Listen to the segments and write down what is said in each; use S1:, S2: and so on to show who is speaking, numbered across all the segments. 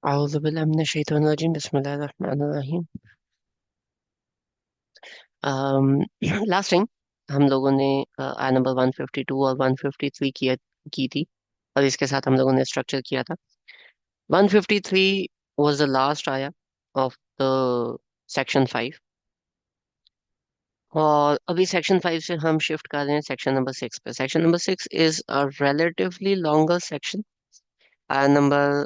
S1: औज़ुबिल्लाहि बिस्मिल्लाहिर्रहमानिर्रहीम। Last time हम लोगों ने आय नंबर 152 और 153 की थी, और इसके साथ हम लोगों ने स्ट्रक्चर किया था। 153 वाज द लास्ट आया ऑफ द सेक्शन 5, और अभी सेक्शन 5 से हम शिफ्ट कर रहे हैं सेक्शन नंबर 6 पे। Section number 6 is a relatively longer section. आय नंबर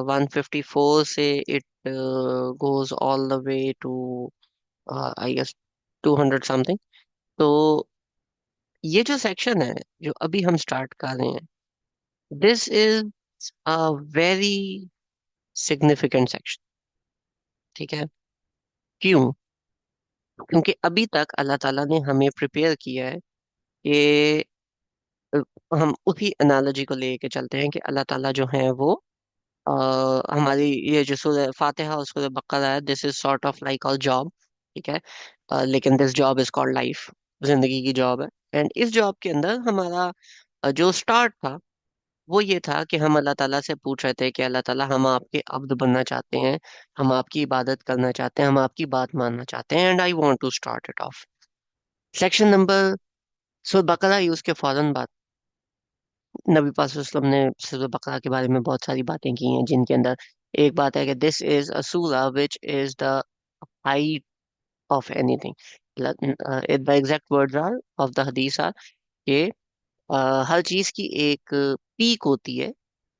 S1: 154 से it goes all the way to I guess 200 something. तो ये जो सेक्शन है जो अभी हम स्टार्ट कर रहे हैं, this is a very significant section. ठीक है? क्यों? क्योंकि अभी तक अल्लाह ताला ने हमें प्रिपेयर किया है कि अ, हम उसी एनालॉजी को लेके चलते हैं कि अल्लाह ताला जो है वो अ, हमारी ये जो सूरह फातिहा और सूरह बकरा है, this is sort of like a job. ठीक है? लेकिन this job is called life. जिंदगी की जॉब है। एंड इस जॉब के अंदर हमारा जो स्टार्ट था वो ये था कि हम अल्लाह ताला से पूछ रहे थे कि अल्लाह ताला, हम आपके अब्द बनना चाहते हैं, हम आपकी इबादत करना चाहते हैं, हम आपकी बात मानना चाहते हैं, and I want to start it off. Section number, so बकरा ही उसके फौरन बाद नबी पाक सल्लल्लाहु अलैहि वसल्लम ने सूरह बकरा के बारे में बहुत सारी बातें की हैं, जिनके अंदर एक बात है कि दिस इज अ सूरा which is the height of anything. The exact words are of the हदीस आर कि हर चीज की एक पीक होती है।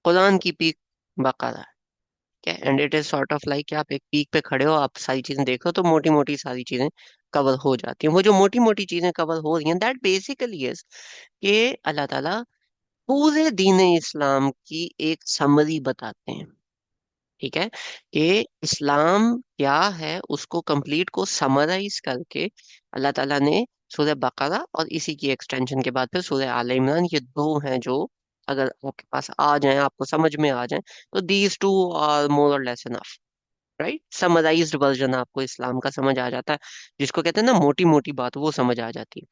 S1: कुरान की पीक बकरा है। And it is sort of like कि आप एक पीक पे खड़े हो, आप सारी चीजें देख रहे हो, तो मोटी मोटी सारी चीजें कवर हो जाती हैं। वो जो मोटी मोटी चीजें कवर हो रही हैं, दैट बेसिकली इज कि अल्लाह ताला पूरे दीन इस्लाम की एक समरी बताते हैं। ठीक है? कि इस्लाम क्या है उसको कंप्लीट को समराइज करके अल्लाह ताला ने सूरह बकरा और इसी की एक्सटेंशन के बाद फिर सूरह आले इमरान, ये दो हैं जो अगर आपके पास आ जाएं, आपको समझ में आ जाएं, तो दीज टू आर मोर और less enough. Right? Summarised version आपको इस्लाम का समझ आ जाता है, जिसको कहते हैं ना मोटी मोटी बात, वो समझ आ जाती है।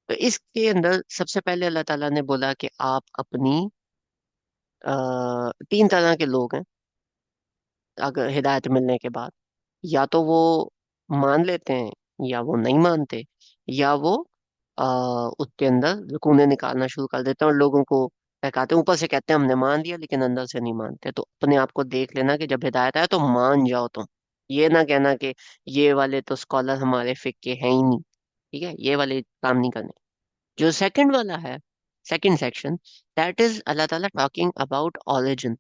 S1: तो इसके अंदर सबसे पहले अल्लाह ताला ने बोला कि आप अपनी तीन तरह के लोग हैं अगर हिदायत मिलने के बाद। या तो वो मान लेते हैं, या वो नहीं मानते, या वो उसके अंदर लकूने निकालना शुरू कर देते हैं और लोगों को बहकाते हैं। ऊपर से कहते हैं हमने मान दिया, लेकिन अंदर से नहीं मानते। तो अपने आप को देख लेना कि जब हिदायत आए तो मान जाओ तुम। ये ना कहना कि ये वाले तो स्कॉलर हमारे फिक के हैं ही नहीं। ठीक है? ये वाले काम नहीं करने। जो सेकंड वाला है, सेकंड सेक्शन, दैट इज अल्लाह ताला टॉकिंग अबाउट ऑरिजिन,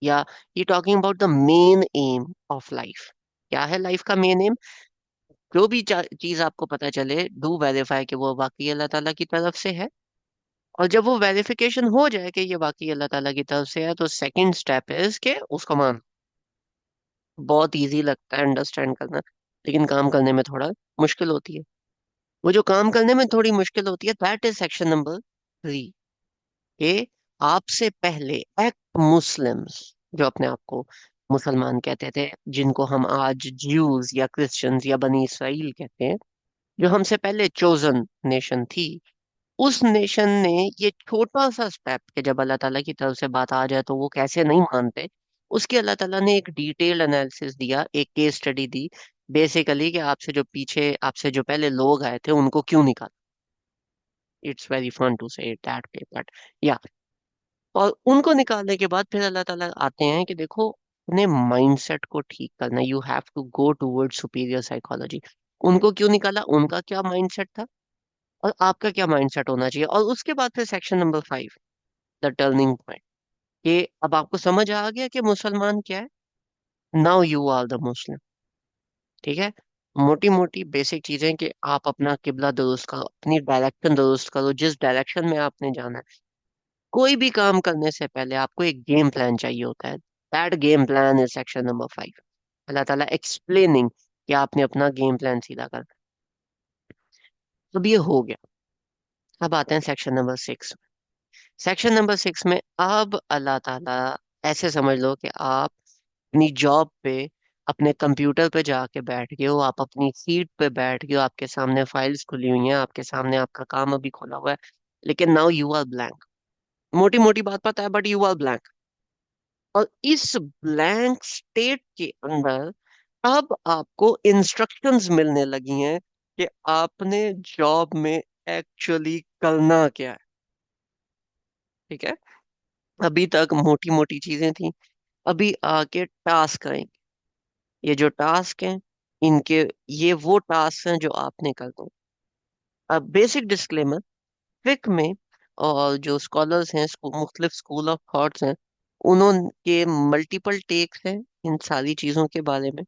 S1: या ये talking about the main M of life. क्या है लाइफ का मेन एम? जो भी चीज आपको पता चले, डू वेरीफाई कि वो वाकई अल्लाह ताला की तरफ से है। और जब वो वेरिफिकेशन हो जाए कि ये वाकई अल्लाह ताला की तरफ से है, तो सेकंड स्टेप इज के उसको मान। बहुत इजी लगता है अंडरस्टैंड करना, लेकिन काम करने में थोड़ा मुश्किल होती है। वो जो काम करने में थोड़ी मुश्किल होती है, दैट इज सेक्शन नंबर 3। कि आपसे पहले एक्ट मुस्लिम्स, जो अपने आप को मुसलमान कहते थे, जिनको हम आज ज्यूज या क्रिश्चियंस या बनी इसराइल कहते हैं, जो हमसे पहले चोजन नेशन थी, उस नेशन ने ये छोटा सा स्टेप कि जब अल्लाह ताला की तरफ से बात आ जाए तो वो कैसे नहीं मानते, उसकी अल्लाह ताला ने एक डिटेल्ड एनालिसिस दिया, एक केस स्टडी दी। बेसिकली कि आपसे जो पीछे, आपसे जो पहले लोग आए थे, उनको क्यों निकाला। इट्स वेरी फन टू से इट दैट वे, बट या। और उनको निकालने के बाद फिर अल्लाह ताला आते हैं कि देखो, अपने माइंडसेट को ठीक करना, you have to go toward superior psychology. उनको क्यों निकाला, उनका क्या माइंडसेट था, और आपका क्या माइंडसेट होना चाहिए। और उसके बाद फिर section number 5, the turning point, कि अब आपको समझ आ गया कि मुसलमान क्या है। Now you are the Muslim. ठीक है? मोटी मोटी बेसिक चीजें कि आप अपना किबला दुरुस्त करो, अपनी डायरेक्शन दुरुस्त करो, जिस डायरेक्शन में आपने जाना है। कोई भी काम करने से पहले आपको एक गेम प्लान चाहिए होता है। That game plan is section number 5। अल्लाह ताला एक्सप्लेनिंग कि आपने अपना गेम प्लान सीधा कर। अब ये हो गया। अब आते हैं सेक्शन नंबर 6। सेक्शन नंबर 6 में अब अल्लाह ताला, ऐसे समझ लो कि आप अपनी जॉब पे, अपने कंप्यूटर पे जाके बैठ गए हो, आप अपनी सीट पे बैठ गए हो, आपके सामने फाइल्स खुली हुई हैं, आपके सामने आपका काम अभी खुला हुआ है, लेकिन नाउ यू आर ब्लैंक। मोटी मोटी बात पता है, बट यू आर ब्लैंक। और इस ब्लैंक स्टेट के अंदर अब आपको इंस्ट्रक्शंस मिलने लगी हैं कि आपने जॉब में एक्चुअली करना क्या है। ठीक है। अभी तक मोटी मोटी चीजें थी, अभी आके टास्क आएंगे। ये जो टास्क हैं, इनके ये वो टास्क हैं जो आपने करना है। अब बेसिक डिस्क्लेमर, फिक में और जो स्कॉलर्स हैं, मुख्तलिफ स्कूल ऑफ थॉट्स हैं, उन्होंने मल्टीपल टेक्स हैं इन सारी चीजों के बारे में।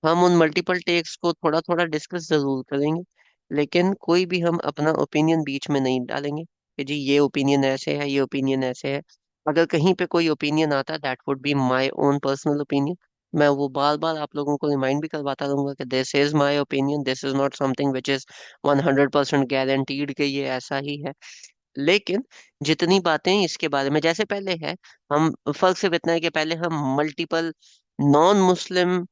S1: हम उन मल्टीपल टेक्स को थोड़ा थोड़ा डिस्कस जरूर करेंगे, लेकिन कोई भी हम अपना ओपिनियन बीच में नहीं डालेंगे कि जी ये ओपिनियन ऐसे है, ये ओपिनियन ऐसे है। अगर कहीं पे कोई ओपिनियन आता है, that would be my own personal opinion. मैं वो बार बार आप लोगों को रिमाइंड भी करवाता रहूंगा कि this is my opinion, this is not something which is 100% guaranteed कि ये ऐसा ही है। लेकिन जितनी बातें इसके बारे में जैसे पहले है, हम फर्क सिर्फ इतना है कि पहले हम मल्टीपल नॉन मुस्लिम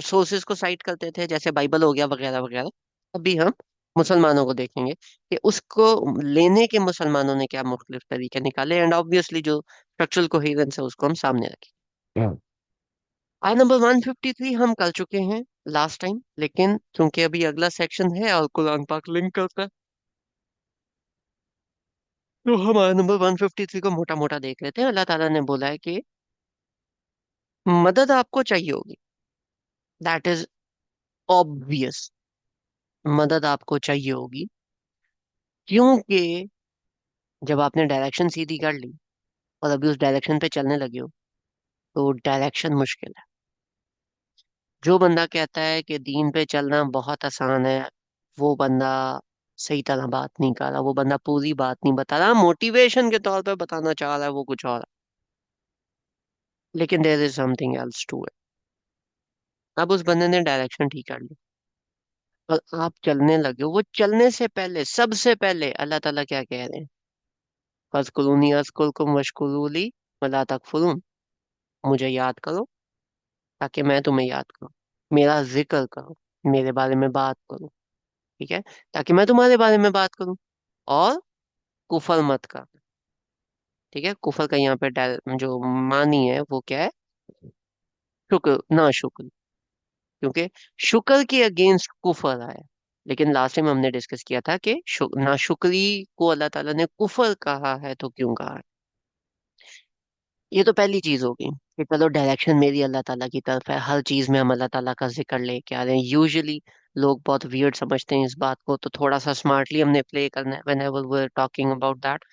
S1: सोर्सेज को साइट करते थे, जैसे बाइबल हो गया वगैरह वगैरह। अभी हम मुसलमानों को देखेंगे कि उसको लेने के मुसलमानों ने क्या मुख्तलिफ तरीके निकाले, एंड ऑब्वियसली जो स्ट्रक्चरल कोहेरेंस है उसको हम सामने रखें। आय नंबर 153 हम कर चुके हैं लास्ट टाइम, लेकिन क्योंकि अभी अगला सेक्शन है और कुरान पाक लिंक करता है, तो हम आय नंबर 153 को मोटा मोटा देख लेते हैं। अल्लाह ताला ने बोला है कि मदद आपको चाहिए होगी, दैट इज ऑब्वियस। मदद आपको चाहिए होगी क्योंकि जब आपने डायरेक्शन सीधी कर ली और अभी उस डायरेक्शन पे चलने लगे हो, तो डायरेक्शन मुश्किल है। जो बंदा कहता है कि दीन पे चलना बहुत आसान है, वो बंदा सही तरह बात नहीं कर रहा, वो बंदा पूरी बात नहीं बता रहा, मोटिवेशन के तौर पे बताना चाह रहा है वो कुछ और है। लेकिन there is something else to it. अब उस बंदे ने डायरेक्शन ठीक कर ली और आप चलने लगे हो, वो चलने से पहले सबसे पहले अल्लाह ताला क्या कह रहे हैं? फज़कुरूनी अज़कुरकुम वशकुरूली वला तकफुरून। मुझे याद करो ताकि मैं तुम्हें याद करूं, मेरा जिक्र करो, मेरे बारे में बात करो। ठीक है, ताकि मैं तुम्हारे बारे में बात करूं। और कुफर मत कर। ठीक है, कुफर का यहाँ पे जो मानी है वो क्या है? शुक्र ना शुक्र। क्योंकि शुक्र के अगेंस्ट कुफर आया। लेकिन लास्ट टाइम हमने डिस्कस किया था कि ना शुक्री को अल्लाह ताला ने कुफर कहा है, तो क्यों कहा है? ये तो पहली चीज होगी कि चलो डायरेक्शन मेरी अल्लाह ताला की तरफ है, हर चीज में हम अल्लाह ताला का जिक्र लेके आ रहे हैं। यूजुअली लोग बहुत वियर्ड समझते हैं इस बात को, तो थोड़ा सा स्मार्टली हमने प्ले करना है whenever we are talking about that.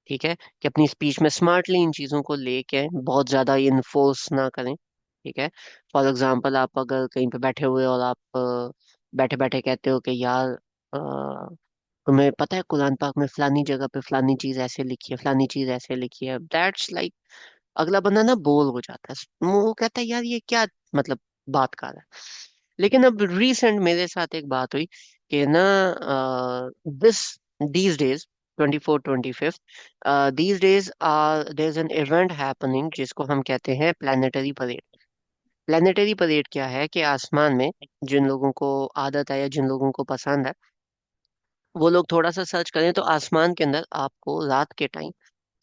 S1: ठीक है, कि अपनी स्पीच में स्मार्टली इन चीजों को लेके बहुत ज्यादा इन्फोर्स ना करें। ठीक है। फॉर एग्जाम्पल, आप अगर कहीं पे बैठे हुए और आप बैठे बैठे कहते हो कि यार तुम्हें पता है कुरान पाक में फलानी जगह पे फलानी चीज ऐसे लिखी है, फलानी चीज ऐसे लिखी है, दैट्स लाइक, अगला बंदा ना बोल हो जाता है, वो कहता है यार ये क्या मतलब बात कर रहा है। लेकिन अब रिसेंट मेरे साथ एक बात हुई कि ना this these days 24 25 these days there is an event happening जिसको हम कहते हैं प्लानिटरी परेड। प्लानिटरी परेड क्या है कि आसमान में जिन लोगों को आदत है या जिन लोगों को पसंद है, वो लोग थोड़ा सा सर्च करें तो आसमान के अंदर आपको रात के टाइम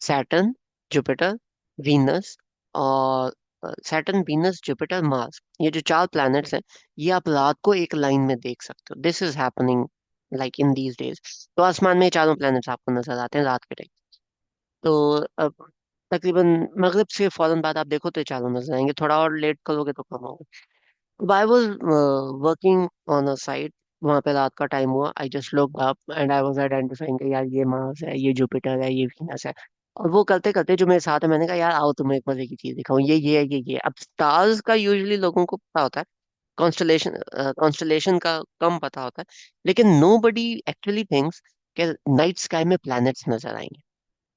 S1: सैटर्न, जुपिटर, वीनस और सैटर्न, वीनस, जुपिटर, मार्स, ये जो चार प्लैनेट्स हैं, ये आप रात को एक लाइन में देख सकते हो। This is happening like in these days. तो आसमान में ये चारों प्लैनेट्स आपको नजर आते हैं रात के टाइम। तो अब तकरीबन मगरिब से फौरन बाद आप देखो तो ये चारों नजर आएंगे, थोड़ा और लेट करोगे तो कम होगा। I was working on a site, वहां पे रात का टाइम हुआ, I just looked up and I was identifying कि यार ये मार्स है, ये जुपिटर है, ये वीनस है। और वो करते करते जो मेरे साथ है, मैंने कहा यार आओ तुम्हें एक मजे की चीज दिखाऊं, ये है, ये अब स्टार्स का यूजुअली लोगों को पता होता है, कॉन्स्टलेशन कॉन्स्टलेशन का कम पता होता है। लेकिन नो बडी एक्चुअली थिंक्स कि नाइट स्काई में प्लैनेट्स नजर आएंगे।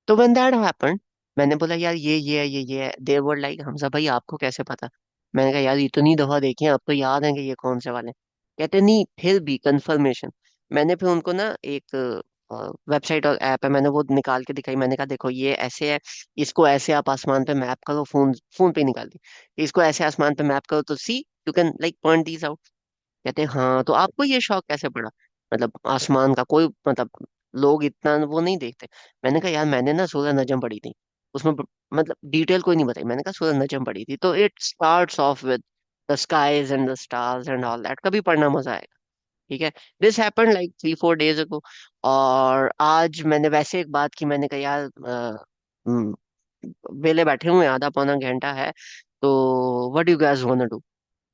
S1: तो व्हेन दैट हैपेंड, मैंने बोला यार ये है, ये है। दे वर लाइक हमजा भाई आपको कैसे पता? मैंने कहा यार इतनी दफा देखे हैं, अब तो याद है कि ये कौन से वाले हैं। कहते नहीं, फिर भी कंफर्मेशन। मैंने फिर उनको ना एक वेबसाइट और ऐप है, मैंने वो निकाल के दिखाई। मैंने कहा देखो ये ऐसे है, इसको ऐसे आप आसमान पे मैप करो, फोन फोन पे निकाल दी, इसको ऐसे आसमान पे मैप करो तो see you can like point these out. कहते हैं हाँ, तो आपको ये शौक कैसे पड़ा? मतलब आसमान का कोई मतलब लोग इतना वो नहीं देखते। मैंने कहा यार मैंने ना सूरह नजम पढ़ी थी, उसमें मतलब डिटेल कोई नहीं बताई। मैंने कहा सूरज नजम पढ़ी थी। तो it starts off with the skies and the stars and all that, कभी पढ़ना मजा आएगा। ठीक है, this happened like 3 4 days ago. और आज मैंने वैसे एक बात की, मैंने कहा यार वेले बैठे हुए हैं, आधा पौना घंटा है, तो what you guys want to do.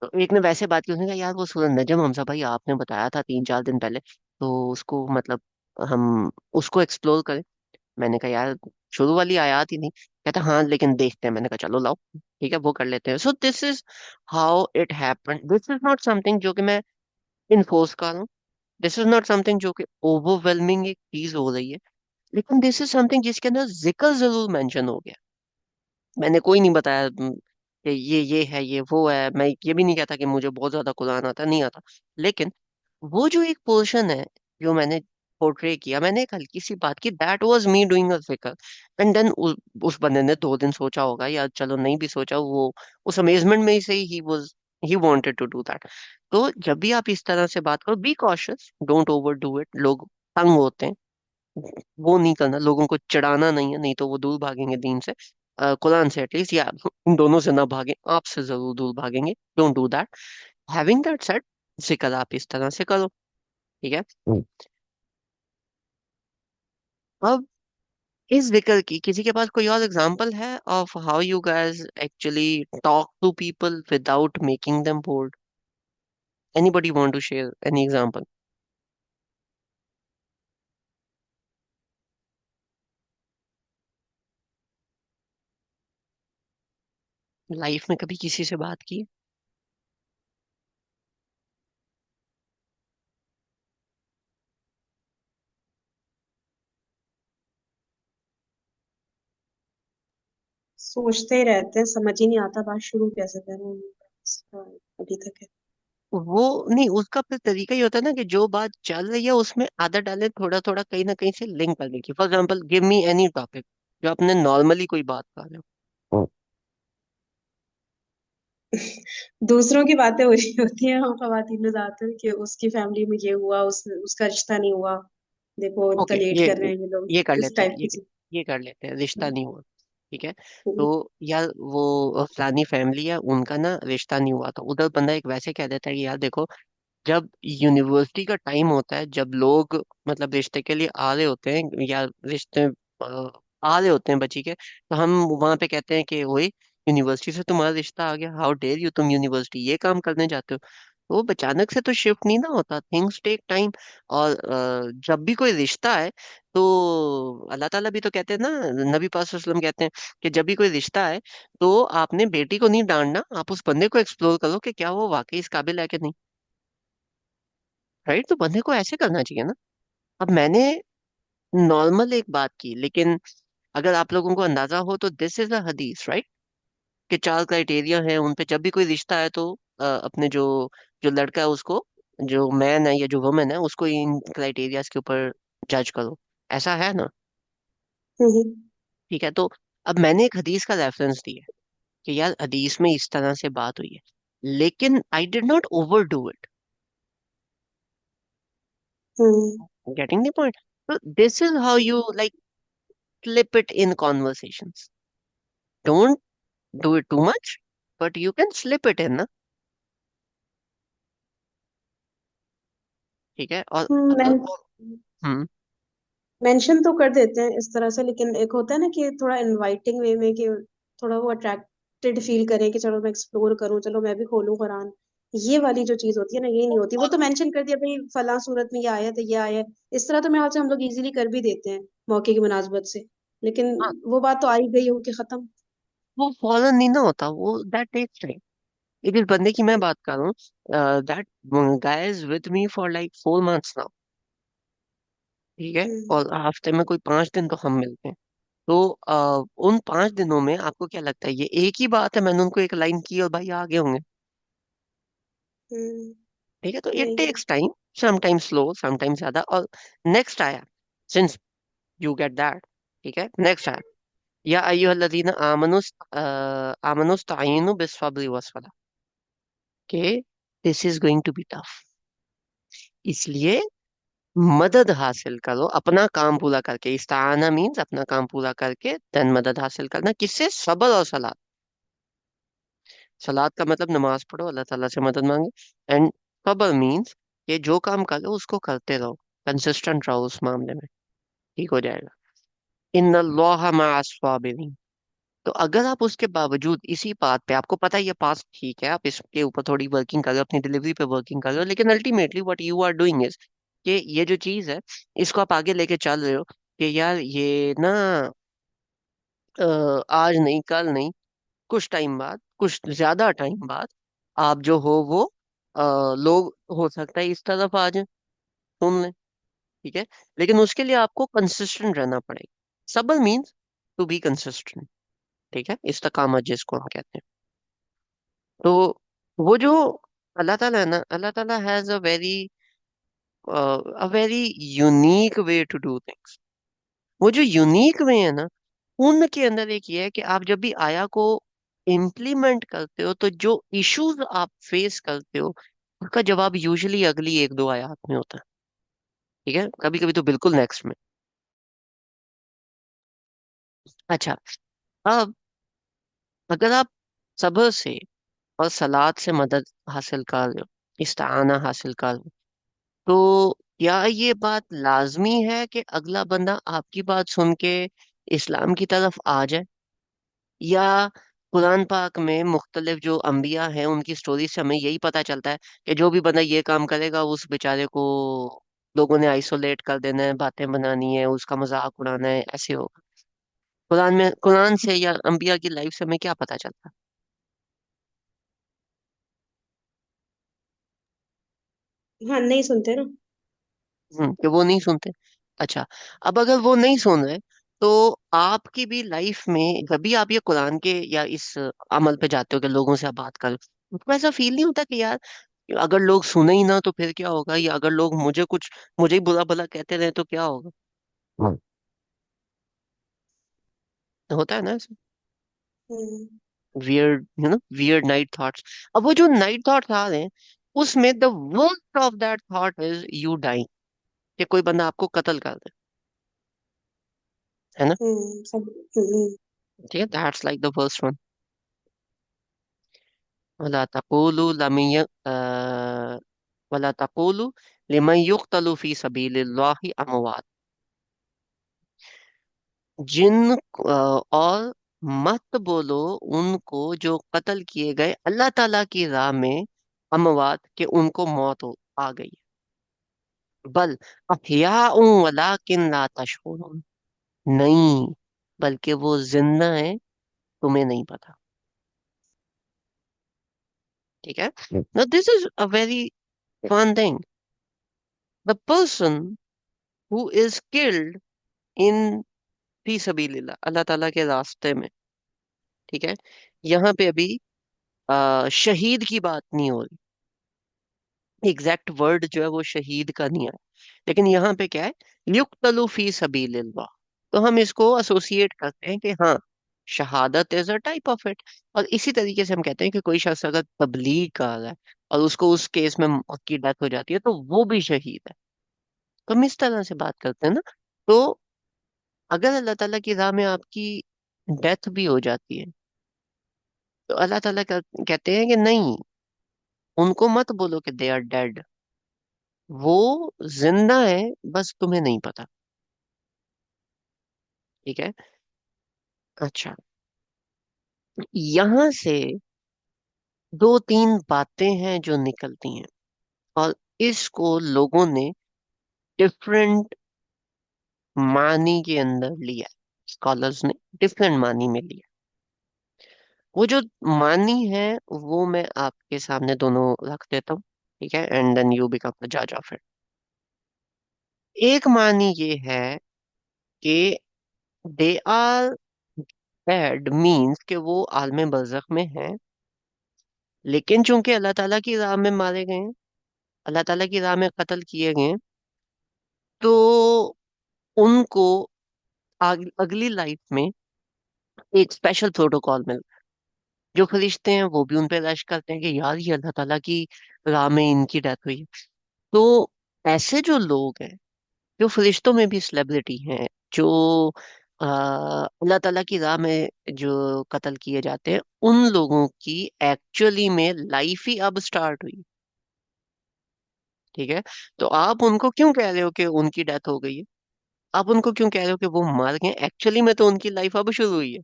S1: तो एक ने वैसे बात की, उसने कहा यार वो सूरज नजम हमसा भाई आपने बताया था 3 4 दिन पहले, तो उसको मतलब हम उसको एक्सप्लोर करें। मैंने कहा यार शुरू वाली आयात ही नहीं। कहता हाँ लेकिन देखते हैं। मैंने कहा चलो लाओ, ठीक है वो कर लेते हैं। So this is how it happened. This is not something जो कि मैं इन्फोर्स कर रहा हूँ। दिस इज नॉट समथिंग जो कि ओवरवेलमिंग एक चीज हो रही है। लेकिन दिस इज समथिंग जिसके अंदर जिक्र जरूर मेंशन हो गया। मैंने कोई नहीं बताया कि ये है ये वो है। मैं ये भी नहीं कहता कि मुझे बहुत ज्यादा कुरान आता, नहीं आता। लेकिन वो जो एक पोर्शन है जो मैंने पोर्ट्रे किया, मैंने एक हल्की सी बात की, that was me doing a जिक्र। एंड देन उस बंदे ने 2 दिन सोचा होगा, या चलो नहीं भी सोचा, वो उस अमेजमेंट में ही से ही वांटेड टू डू दैट। तो जब भी आप इस तरह से बात करो, be cautious, don't overdo it. लोग तंग होते हैं, वो नहीं करना, लोगों को चिढ़ाना नहीं है, नहीं तो वो दूर भागेंगे दीन से, कुरान से एटलीस्ट, या इन दोनों से ना भागे, आपसे जरूर दूर भागेंगे। Don't do that. Having that said, जिक्र आप इस तरह से करो। ठीक है। अब इस जिक्र की किसी के पास कोई और एग्जांपल है of how you guys actually talk to people without making them bold? Anybody want to share any example? Life में कभी किसी से बात की?
S2: सोचते ही रहते हैं, समझ ही नहीं आता बात शुरू कैसे करें। बस, हाँ, अभी तक है।
S1: वो नहीं, उसका फिर तरीका ही होता है ना कि जो बात चल रही है उसमें आदत डाले, थोड़ा थोड़ा कहीं ना कहीं से लिंक करने की। For example give me any topic जो आपने नॉर्मली कोई बात कर रहे हो।
S2: दूसरों की बातें हो रही होती हैं हम खवातीन में ज्यादातर, कि उसकी फैमिली में ये हुआ, उसका रिश्ता नहीं हुआ, देखो
S1: ओके,
S2: इतना लेट कर रहे हैं ये लोग।
S1: ये कर
S2: इस
S1: लेते हैं,
S2: टाइप की चीज।
S1: ये कर लेते हैं, रिश्ता नहीं हुआ। ठीक है। तो
S2: हम्म,
S1: यार वो फलानी फैमिली है, उनका ना रिश्ता नहीं हुआ, तो उधर बंदा एक वैसे कह देता है कि यार देखो, जब यूनिवर्सिटी का टाइम होता है, जब लोग मतलब रिश्ते के लिए आ रहे होते हैं, या रिश्ते आ रहे होते हैं बच्ची के, तो हम वहां पे कहते हैं कि वही यूनिवर्सिटी से तुम्हारा रिश्ता आ गया, हाउ डेयर यू, तुम यूनिवर्सिटी ये काम करने जाते हो। तो वो अचानक से तो शिफ्ट नहीं ना होता, थिंग्स टेक टाइम। और जब भी कोई रिश्ता है, तो अल्लाह ताला भी तो कहते हैं ना, नबी पाक सल्लल्लाहु अलैहि वसल्लम कहते हैं कि जब भी कोई रिश्ता है, तो आपने बेटी को नहीं डांटना, आप उस बंदे को एक्सप्लोर करो कि क्या वो वाकई इस काबिल है कि नहीं। राइट, तो बंदे को ऐसे करना चाहिए ना। अब मैंने नॉर्मल एक बात की, लेकिन अगर आप लोगों को अंदाजा हो तो दिस इज अ हदीस, राइट? कि 4 क्राइटेरिया हैं, उन पे जब भी कोई रिश्ता है तो अपने जो जो लड़का है उसको, जो मैन है या जो वुमन है उसको इन क्राइटेरियाज के ऊपर जज करो। ऐसा है ना?
S2: हम्म,
S1: ठीक है। तो अब मैंने एक हदीस का रेफरेंस दिया कि यार हदीस में इस तरह से बात हुई है, लेकिन I did not overdo it.
S2: Hmm,
S1: getting the point? तो this is how you like slip it in conversations. Don't do it too much, but you can slip it in ना। ठीक है। और
S2: मैं
S1: हम्म।
S2: मेंशन तो कर देते हैं इस तरह से, लेकिन एक होता है ना कि थोड़ा इनवाइटिंग वे में, कि थोड़ा वो अट्रैक्टेड फील करें कि चलो मैं एक्सप्लोर करूं, चलो मैं भी खोलूं कुरान। ये वाली जो चीज होती है ना, ये नहीं होती। वो तो मेंशन कर दिया भाई फला सूरत में ये आयत है, ये आया है। इस तरह तो मेरे हाथ से हम लोग इजीली कर भी देते हैं मौके की मुनासबत से। लेकिन
S1: हाँ,
S2: वो बात तो आई गई हो कि खत्म।
S1: वो फॉलन नहीं ना होता, वो दैट टेक्स टाइम। एक इस बंदे की मैं बात कर रहा हूँ, that guy is with me for like 4 months now. ठीक है।
S2: हम्म,
S1: और हफ्ते में कोई 5 दिन तो हम मिलते हैं। तो उन 5 दिनों में आपको क्या लगता है, ये एक ही बात है, मैंने उनको एक लाइन की और भाई आगे होंगे?
S2: हम्म,
S1: ठीक है। तो इट
S2: नहीं।
S1: Takes time, sometimes slow sometimes ज्यादा। और नेक्स्ट आया, सिंस यू गेट दैट, ठीक है, नेक्स्ट आया, या अय्युहल्लज़ीना आमनुस्ताईनु बिस्सब्रि वस्सलाह, के this is going to be tough. इसलिए मदद हासिल करो अपना काम पूरा करके। इस्ताना मीन्स अपना काम पूरा करके, देन मदद हासिल करना किससे? सब्र और सलाह। सलाद का मतलब नमाज पढ़ो, अल्लाह ताला से मदद मांगे। एंड सब्र मीन्स ये जो काम करो उसको करते रहो, कंसिस्टेंट रहो उस मामले में, ठीक हो जाएगा। इन अल्लाह मअस साबिरीन। तो अगर आप उसके बावजूद इसी बात पे, आपको पता है ये पास ठीक है, आप इसके ऊपर थोड़ी वर्किंग कर रहे हो, अपनी डिलीवरी पे वर्किंग कर रहे हो, लेकिन ultimately what you are doing is कि ये जो चीज है इसको आप आगे लेके चल रहे हो कि यार ये ना आज नहीं कल नहीं, कुछ टाइम बाद, कुछ ज्यादा टाइम बाद आप जो हो वो लोग हो सकता है इस तरफ आ जाए, सुन लें, ठीक है। लेकिन उसके लिए आपको कंसिस्टेंट रहना पड़ेगा। सबर मीन्स टू बी कंसिस्टेंट, ठीक है, इस्तेकामत जिसको हम कहते हैं। तो वो जो अल्लाह ताला है ना, अल्लाह ताला has a very unique way to do things. वो जो यूनिक वे है ना, उनके अंदर एक ये है कि आप जब भी आया को इम्प्लीमेंट करते हो तो जो इश्यूज आप फेस करते हो उसका जवाब यूजुअली अगली एक दो आयत में होता है, ठीक है, कभी कभी तो बिल्कुल नेक्स्ट में। अच्छा, अब अगर आप सब्र से और सलाद से मदद हासिल कर रहे हो, इस्ताना हासिल कर रहे हो, तो क्या ये बात लाजमी है कि अगला बंदा आपकी बात सुन के इस्लाम की तरफ आ जाए? या कुरान पाक में मुख्तलिफ जो अंबिया हैं उनकी स्टोरी से हमें यही पता चलता है कि जो भी बंदा ये काम करेगा उस बेचारे को लोगों ने आइसोलेट कर देना है, बातें बनानी है, उसका मजाक उड़ाना है, ऐसे होगा? कुरान में, कुरान से या अंबिया की लाइफ से हमें क्या पता चलता
S2: हाँ, नहीं सुनते ना।
S1: है? कि वो नहीं सुनते। अच्छा, अब अगर वो नहीं सुन रहे तो आपकी भी लाइफ में जब भी आप ये कुरान के या इस अमल पे जाते हो कि लोगों से आप बात करो, आपको ऐसा फील नहीं होता कि यार अगर लोग सुने ही ना तो फिर क्या होगा, या अगर लोग मुझे ही बुरा भला कहते रहे तो क्या होगा? हाँ। होता है ना ऐसे
S2: हम्म।
S1: Weird, weird night thoughts. अब वो जो नाइट थॉट्स आ रहे हैं उसमें the worst of that thought is you dying, कि कोई बंदा आपको कत्ल कर दे, है ना?
S2: सब। हम्म।
S1: ठीक है, that's like the worst one. वला तक़ूलू लमिय वला तक़ूलू लिमन युक़्तलु फी सबीलिल्लाहि अमवात। और मत बोलो उनको जो कत्ल किए गए अल्लाह ताला की राह में, अमवात के उनको मौत आ गई, बल अहयाउन वलाकिन ला तशऊरून। नहीं, बल्कि वो जिंदा है, तुम्हें नहीं पता, ठीक है। now this is a very fun thing. The person who is killed in फी सबीलिल्लाह, अल्लाह ताला के रास्ते में, ठीक है, यहाँ पे अभी शहीद की बात नहीं हो रही, एग्जैक्ट वर्ड जो है वो शहीद का नहीं है, लेकिन यहाँ पे क्या है, युक्तलु फी सबीलिल्लाह। तो हम इसको एसोसिएट करते हैं कि हाँ, शहादत is a type of it. और इसी तरीके से हम कहते हैं कि कोई शख्स अगर तबलीग कर रहा है और उसको उस केस में मौत की डेथ हो जाती है तो वो भी शहीद है। तो हम इस तरह से बात करते हैं ना। तो अगर अल्लाह ताला की राह में आपकी डेथ भी हो जाती है तो अल्लाह ताला कहते हैं कि नहीं, उनको मत बोलो कि दे आर डेड, वो जिंदा है, बस तुम्हें नहीं पता, ठीक है। अच्छा, यहां से दो तीन बातें हैं जो निकलती हैं, और इसको लोगों ने डिफरेंट मानी के अंदर लिया, स्कॉलर्स ने डिफरेंट मानी में लिया। वो जो मानी है वो मैं आपके सामने दोनों रख देता हूँ, ठीक है, and then you become the जज ऑफ इट। एक मानी ये है कि दे आर डेड मीन्स कि वो आलम बरज़ख में हैं, लेकिन चूंकि अल्लाह ताला की राह में मारे गए हैं, अल्लाह ताला की राह में कत्ल किए गए हैं, तो उनको अगली लाइफ में एक स्पेशल प्रोटोकॉल मिल, जो फरिश्ते हैं वो भी उन पे रश करते हैं कि यार ये अल्लाह ताला की राह में इनकी डेथ हुई है। तो ऐसे जो लोग हैं जो फरिश्तों में भी सेलिब्रिटी हैं, जो अल्लाह ताला की राह में जो कत्ल किए जाते हैं, उन लोगों की एक्चुअली में लाइफ ही अब स्टार्ट हुई। ठीक है। तो आप उनको क्यों कह रहे हो कि उनकी डेथ हो गई है? आप उनको क्यों कह रहे हो कि वो मर गए? एक्चुअली में तो उनकी लाइफ अब शुरू हुई है।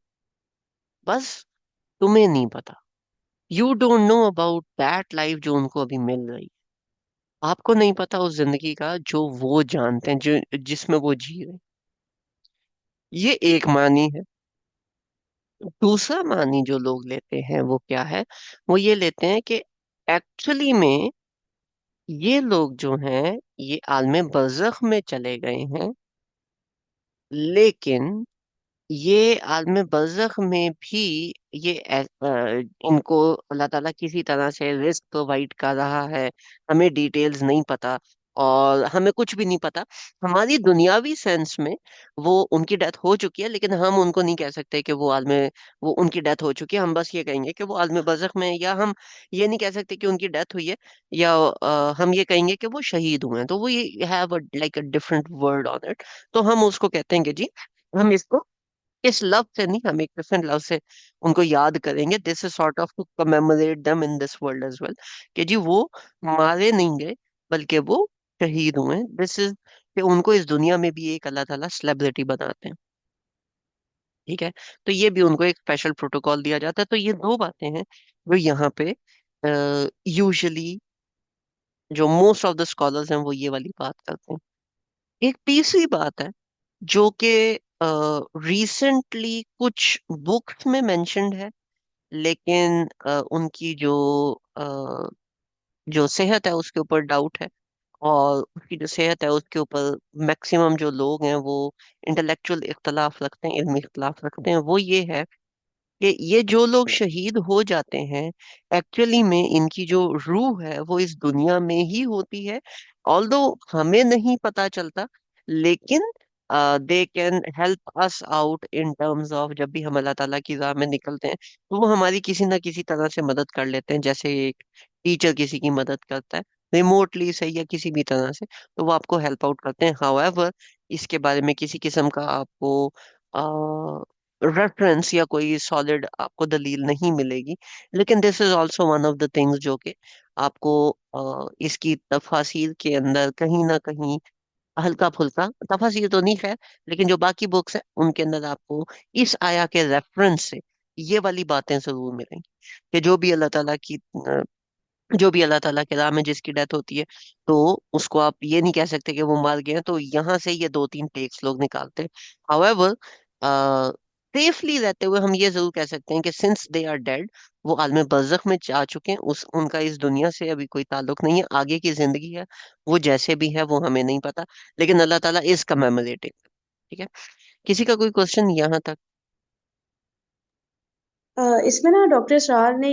S1: बस तुम्हें नहीं पता। You don't know about that life जो उनको अभी मिल रही है। आपको नहीं पता उस जिंदगी का जो वो जानते हैं, जो जिसमें वो जी रहे हैं। ये एक मानी है। दूसरा मानी जो लोग लेते हैं वो क्या है? वो ये लेते हैं कि एक्चुअली में ये लोग जो हैं ये आलम बरज़ख में चले गए हैं, लेकिन ये आलम बरज़ख में भी ये इनको अल्लाह ताला किसी तरह से रिस्क प्रोवाइड कर रहा है। हमें डिटेल्स नहीं पता, और हमें कुछ भी नहीं पता। हमारी दुनियावी सेंस में वो उनकी डेथ हो चुकी है, लेकिन हम उनको नहीं कह सकते कि वो उनकी डेथ हो चुकी है। हम बस ये कहेंगे कि वो आलम बरज़ख में है, या हम ये नहीं कह सकते कि उनकी डेथ हुई है, या हम ये कहेंगे कि वो शहीद हुए हैं। तो वो ये have like a different word on it. तो हम उसको कहते हैं कि जी, हम इसको इस लव से नहीं, हम एक डिफरेंट लव से उनको याद करेंगे। This is sort of to commemorate them in this world as well, कि जी वो मारे नहीं गए, बल्कि वो शहीद हुए। दिस इज कि उनको इस दुनिया में भी एक अल्लाह ताला सेलिब्रिटी बनाते हैं। ठीक है। तो ये भी उनको एक स्पेशल प्रोटोकॉल दिया जाता है। तो ये दो बातें हैं जो यहाँ पे यूजुअली जो मोस्ट ऑफ द स्कॉलर्स हैं वो ये वाली बात करते हैं। एक तीसरी बात है जो कि रिसेंटली कुछ बुक्स में मेंशन्ड है, लेकिन उनकी जो सेहत है उसके ऊपर डाउट है। और उसकी जो सेहत है उसके ऊपर मैक्सिमम जो लोग हैं वो इंटेलेक्चुअल इख्तलाफ रखते हैं, इल्मी इख्तलाफ रखते हैं। वो ये है कि ये जो लोग शहीद हो जाते हैं, एक्चुअली में इनकी जो रूह है वो इस दुनिया में ही होती है। ऑल्दो हमें नहीं पता चलता, लेकिन they can help us out in terms of, जब भी हम अल्लाह ताला की राह में निकलते हैं तो वो हमारी किसी ना किसी तरह से मदद कर लेते हैं। जैसे एक टीचर किसी की मदद करता है रिमोटली से या किसी भी तरह से, तो वो आपको हेल्प आउट करते हैं। हाउएवर इसके बारे में किसी किस्म का आपको रेफरेंस या कोई सॉलिड आपको दलील नहीं मिलेगी। लेकिन this is also one of the things जो कि आपको इसकी तफासिर के अंदर कहीं ना कहीं हल्का फुल्का, तफासिर तो नहीं खैर, लेकिन जो बाकी बुक्स है उनके अंदर आपको इस आया के रेफरेंस से ये वाली बातें जरूर मिलेंगी कि जो भी अल्लाह ताला के राह में जिसकी डेथ होती है, तो उसको आप ये नहीं कह सकते कि वो मर गए हैं। तो यहाँ से ये दो तीन टेक्स लोग निकालते हैं। हाउएवर सेफली रहते हुए हम ये जरूर कह सकते हैं कि सिंस दे आर डेड, वो आलम बरज़ख में जा चुके हैं। उस उनका इस दुनिया से अभी कोई ताल्लुक नहीं है। आगे की जिंदगी है, वो जैसे भी है वो हमें नहीं पता, लेकिन अल्लाह ताला इज कमेमोरेटिंग। ठीक है। किसी का कोई क्वेश्चन यहाँ तक?
S2: इसमें ना डॉक्टर सरार ने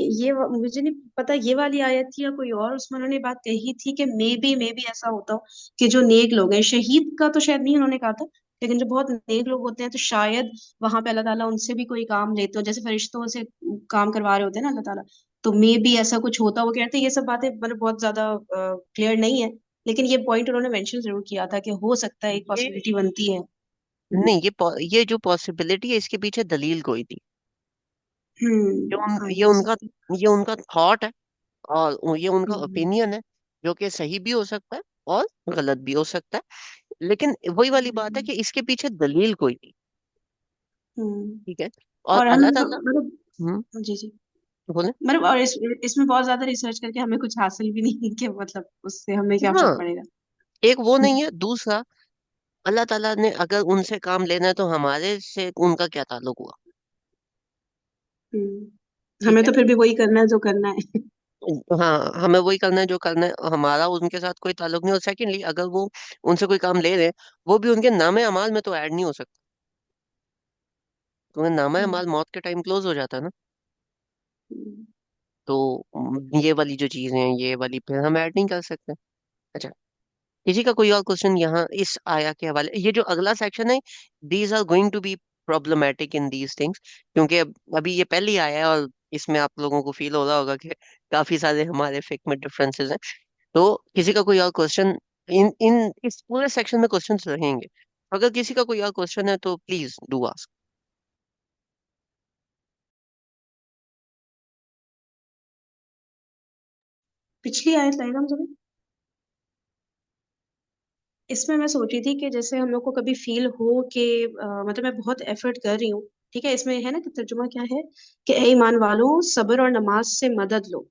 S2: मुझे नहीं पता ये वाली आयत थी या कोई और, उसमें उन्होंने बात कही थी कि मे बी ऐसा होता हो कि जो नेक लोग हैं, शहीद का तो शायद नहीं उन्होंने कहा था, लेकिन जो बहुत नेक लोग होते हैं तो शायद वहां पे अल्लाह ताला उनसे भी कोई काम लेते हो, जैसे फरिश्तों से काम करवा रहे होते हैं ना अल्लाह ताला। तो मे बी ऐसा कुछ होता, वो कहते हैं ये सब बातें मतलब बहुत ज्यादा क्लियर नहीं है, लेकिन ये पॉइंट उन्होंने मेंशन जरूर किया था कि हो सकता है, एक
S1: ये
S2: पॉसिबिलिटी बनती है।
S1: नहीं, ये जो पॉसिबिलिटी है इसके पीछे दलील कोई थी।
S2: हाँ,
S1: ये
S2: हो
S1: उनका
S2: सकता है।
S1: ये उनका थॉट है, और ये उनका
S2: हम्म।
S1: ओपिनियन है, जो कि सही भी हो सकता है और गलत भी हो सकता है। लेकिन वही वाली बात है
S2: हम्म।
S1: कि इसके पीछे दलील कोई नहीं।
S2: हम्म।
S1: ठीक है। और
S2: और हम
S1: अल्लाह ताला।
S2: मतलब,
S1: हम्म।
S2: जी जी,
S1: बोले।
S2: मतलब और इसमें बहुत ज्यादा रिसर्च करके हमें कुछ हासिल भी नहीं कि मतलब उससे हमें क्या
S1: हाँ,
S2: फर्क पड़ेगा।
S1: एक वो नहीं है। दूसरा, अल्लाह ताला ने अगर उनसे काम लेना है तो हमारे से उनका क्या ताल्लुक हुआ? ठीक
S2: हमें
S1: है।
S2: तो फिर भी वही करना है जो करना है।
S1: हाँ, हमें वही करना है जो करना है, हमारा उनके साथ कोई ताल्लुक नहीं। और सेकेंडली, अगर वो उनसे कोई काम ले रहे हैं, वो भी उनके नामे अमाल में तो ऐड नहीं हो सकता। तो नामा
S2: हम्म।
S1: अमाल मौत के टाइम क्लोज हो जाता है ना।
S2: हम्म।
S1: तो ये वाली जो चीजें हैं ये वाली फिर हम ऐड नहीं कर सकते। अच्छा, किसी का कोई और क्वेश्चन यहाँ इस आया के हवाले? ये जो अगला सेक्शन है, these are going to be problematic in these things, क्योंकि अभी ये पहली आया है, और इसमें आप लोगों को फील हो रहा होगा कि काफी सारे हमारे फिक में डिफरेंसेस हैं। तो किसी का कोई और क्वेश्चन इन इन इस पूरे सेक्शन में क्वेश्चंस रहेंगे। अगर किसी का कोई और क्वेश्चन है तो प्लीज डू आस्क।
S2: पिछली आयत लाएगा मुझे। इसमें मैं सोची थी कि जैसे हम लोग को कभी फील हो कि मतलब मैं बहुत एफर्ट कर रही हूँ, ठीक है, इसमें है ना कि तर्जुमा क्या है कि ए ईमान वालों, सब्र और नमाज से मदद लो,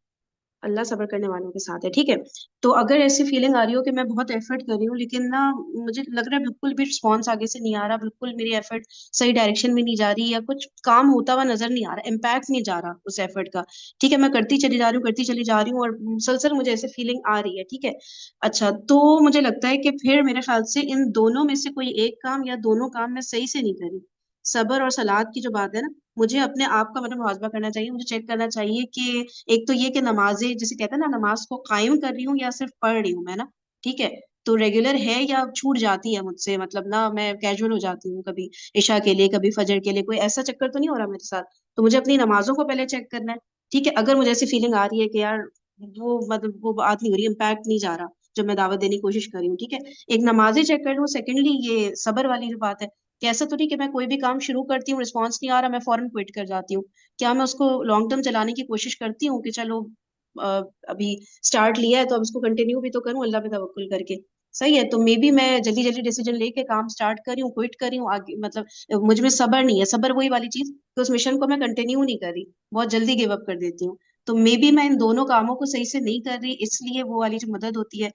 S2: अल्लाह सब्र करने वालों के साथ है, ठीक है। तो अगर ऐसी फीलिंग आ रही हो कि मैं बहुत एफर्ट कर रही हूँ लेकिन ना मुझे लग रहा है बिल्कुल भी रिस्पॉन्स आगे से नहीं आ रहा, बिल्कुल मेरी एफर्ट सही डायरेक्शन में नहीं जा रही, या कुछ काम होता हुआ नजर नहीं आ रहा, इम्पैक्ट नहीं जा रहा उस एफर्ट का, ठीक है, मैं करती चली जा रही हूँ, करती चली जा रही हूँ और मुसलसल मुझे ऐसे फीलिंग आ रही है, ठीक है। अच्छा, तो मुझे लगता है कि फिर मेरे ख्याल से इन दोनों में से कोई एक काम या दोनों काम मैं सही से नहीं करी। सबर और सलाद की जो बात है ना, मुझे अपने आप का मतलब मुहासबा करना चाहिए, मुझे चेक करना चाहिए कि एक तो ये कि नमाजें जैसे कहते हैं ना, नमाज को कायम कर रही हूँ या सिर्फ पढ़ रही हूँ मैं ना, ठीक है, तो रेगुलर है या छूट जाती है मुझसे, मतलब ना मैं कैजुअल हो जाती हूँ कभी इशा के लिए, कभी फजर के लिए, कोई ऐसा चक्कर तो नहीं हो रहा मेरे साथ। तो मुझे अपनी नमाजों को पहले चेक करना है, ठीक है। अगर मुझे ऐसी फीलिंग आ रही है कि यार वो मतलब वो बात नहीं हो रही, इम्पैक्ट नहीं जा रहा जब मैं दावत देने की कोशिश कर रही हूँ, ठीक है, एक नमाजें चेक कर लूँ। सेकेंडली ये सबर वाली जो बात है कि ऐसा तो नहीं कि मैं कोई भी काम शुरू करती हूँ, रिस्पॉन्स नहीं आ रहा, मैं फौरन क्विट कर जाती हूँ। क्या मैं उसको लॉन्ग टर्म चलाने की कोशिश करती हूँ कि चलो अ, अभी स्टार्ट लिया है तो अब इसको कंटिन्यू भी तो करूँ अल्लाह पे तवक्कुल करके। सही है, तो मे बी मैं जल्दी जल्दी डिसीजन लेके काम स्टार्ट करी हूँ, क्विट करी हूँ आगे, मतलब मुझ में सब्र नहीं है, सब्र वही वाली चीज कि उस मिशन को मैं कंटिन्यू नहीं कर रही, बहुत जल्दी गिव अप कर देती हूँ। तो मे बी मैं इन दोनों कामों को सही से नहीं कर रही, इसलिए वो वाली जो मदद होती है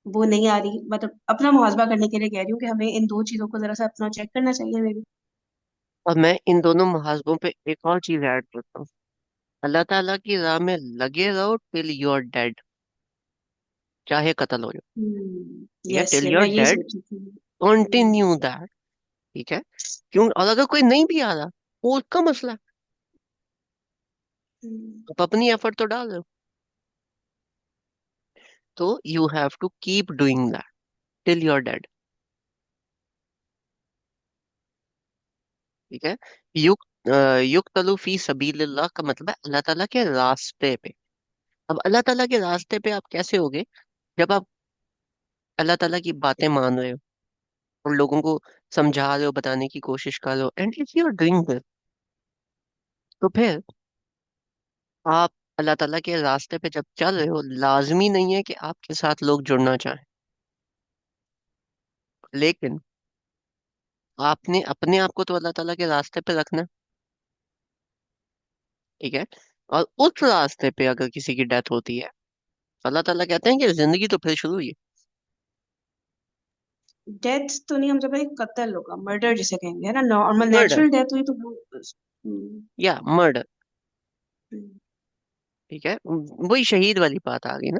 S2: वो नहीं आ रही, मतलब अपना मुहासबा करने के लिए कह रही हूँ कि हमें इन दो चीजों को जरा सा अपना चेक करना चाहिए मे बी।
S1: और मैं इन दोनों मुहासबों पे एक और चीज ऐड करता हूँ। अल्लाह ताला की राह में लगे रहो टिल यू आर डेड, चाहे कत्ल हो जाओ। ठीक है,
S2: यस,
S1: टिल
S2: ये
S1: यू आर
S2: मैं यही
S1: डेड,
S2: सोची थी।
S1: Continue that. ठीक है, क्यों? और अगर कोई नहीं भी आ रहा, वो उसका मसला है।
S2: हम्म,
S1: आप अपनी एफर्ट तो डाल रहे हो, तो you have to keep doing that till you are dead. ठीक है, युक युक्तलु फी सबीलिल्लाह का मतलब है अल्लाह ताला के रास्ते पे। अब अल्लाह ताला के रास्ते पे आप कैसे होगे? जब आप अल्लाह ताला की बातें मान रहे हो और लोगों को समझा रहे हो, बताने की कोशिश कर रहे हो, and if you are doing this, तो फिर आप अल्लाह ताला के रास्ते पे जब चल रहे हो, लाजमी नहीं है कि आपके साथ लोग जुड़ना चाहें, लेकिन आपने अपने आप को तो अल्लाह ताला के रास्ते पे रखना है। ठीक है, और उस रास्ते पे अगर किसी की डेथ होती है, अल्लाह ताला कहते हैं कि जिंदगी तो फिर शुरू हुई है।
S2: डेथ तो नहीं, हम जब एक कत्ल होगा, मर्डर जिसे कहेंगे है ना, नॉर्मल
S1: मर्डर,
S2: नेचुरल डेथ हुई तो वो
S1: या मर्डर।
S2: हम्म।
S1: ठीक है, वही शहीद वाली बात आ गई ना।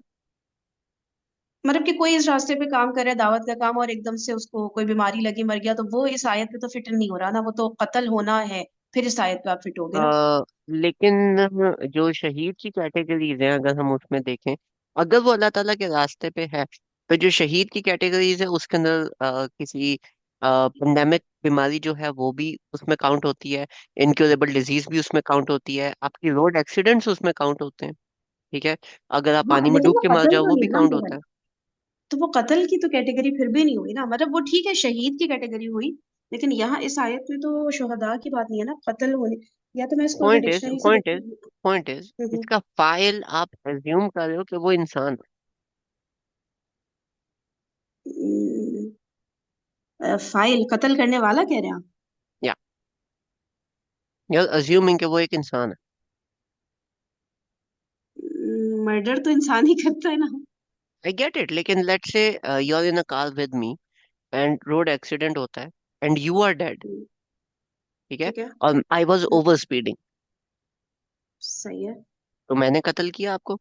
S2: मतलब कि कोई इस रास्ते पे काम कर रहा है दावत का काम और एकदम से उसको कोई बीमारी लगी, मर गया, तो वो इस आयत पे तो फिट नहीं हो रहा ना, वो तो कत्ल होना है, फिर इस आयत पे आप फिट होगे ना।
S1: लेकिन जो शहीद की कैटेगरीज हैं, अगर हम उसमें देखें, अगर वो अल्लाह ताला के रास्ते पे है, तो जो शहीद की कैटेगरीज है उसके अंदर किसी पेंडेमिक बीमारी जो है वो भी उसमें काउंट होती है, इनक्योरेबल डिजीज भी उसमें काउंट होती है, आपकी रोड एक्सीडेंट्स उसमें काउंट होते हैं। ठीक है, अगर आप
S2: हाँ
S1: पानी में
S2: लेकिन
S1: डूब
S2: वो
S1: के मार
S2: कत्ल
S1: जाओ
S2: तो
S1: वो
S2: नहीं
S1: भी
S2: है ना
S1: काउंट
S2: मेरा,
S1: होता है।
S2: तो वो कत्ल की तो कैटेगरी फिर भी नहीं हुई ना, मतलब वो ठीक है शहीद की कैटेगरी हुई, लेकिन यहाँ इस आयत में तो शुहदा की बात नहीं है ना, कत्ल होने। या तो मैं इसको अगर
S1: पॉइंट इज
S2: डिक्शनरी से
S1: पॉइंट इज
S2: देखूँ।
S1: पॉइंट इज इसका फाइल आप एज्यूम कर रहे हो कि वो इंसान
S2: फाइल कत्ल करने वाला कह रहे हैं आप?
S1: है, या अज्यूमिंग कि वो एक इंसान है।
S2: मर्डर तो इंसान ही करता है ना।
S1: आई गेट इट, लेकिन let's say you are in a car with me and road accident होता है एंड यू आर डेड। ठीक है,
S2: ठीक है।
S1: और आई वॉज ओवर स्पीडिंग,
S2: सही है।
S1: तो मैंने कत्ल किया आपको।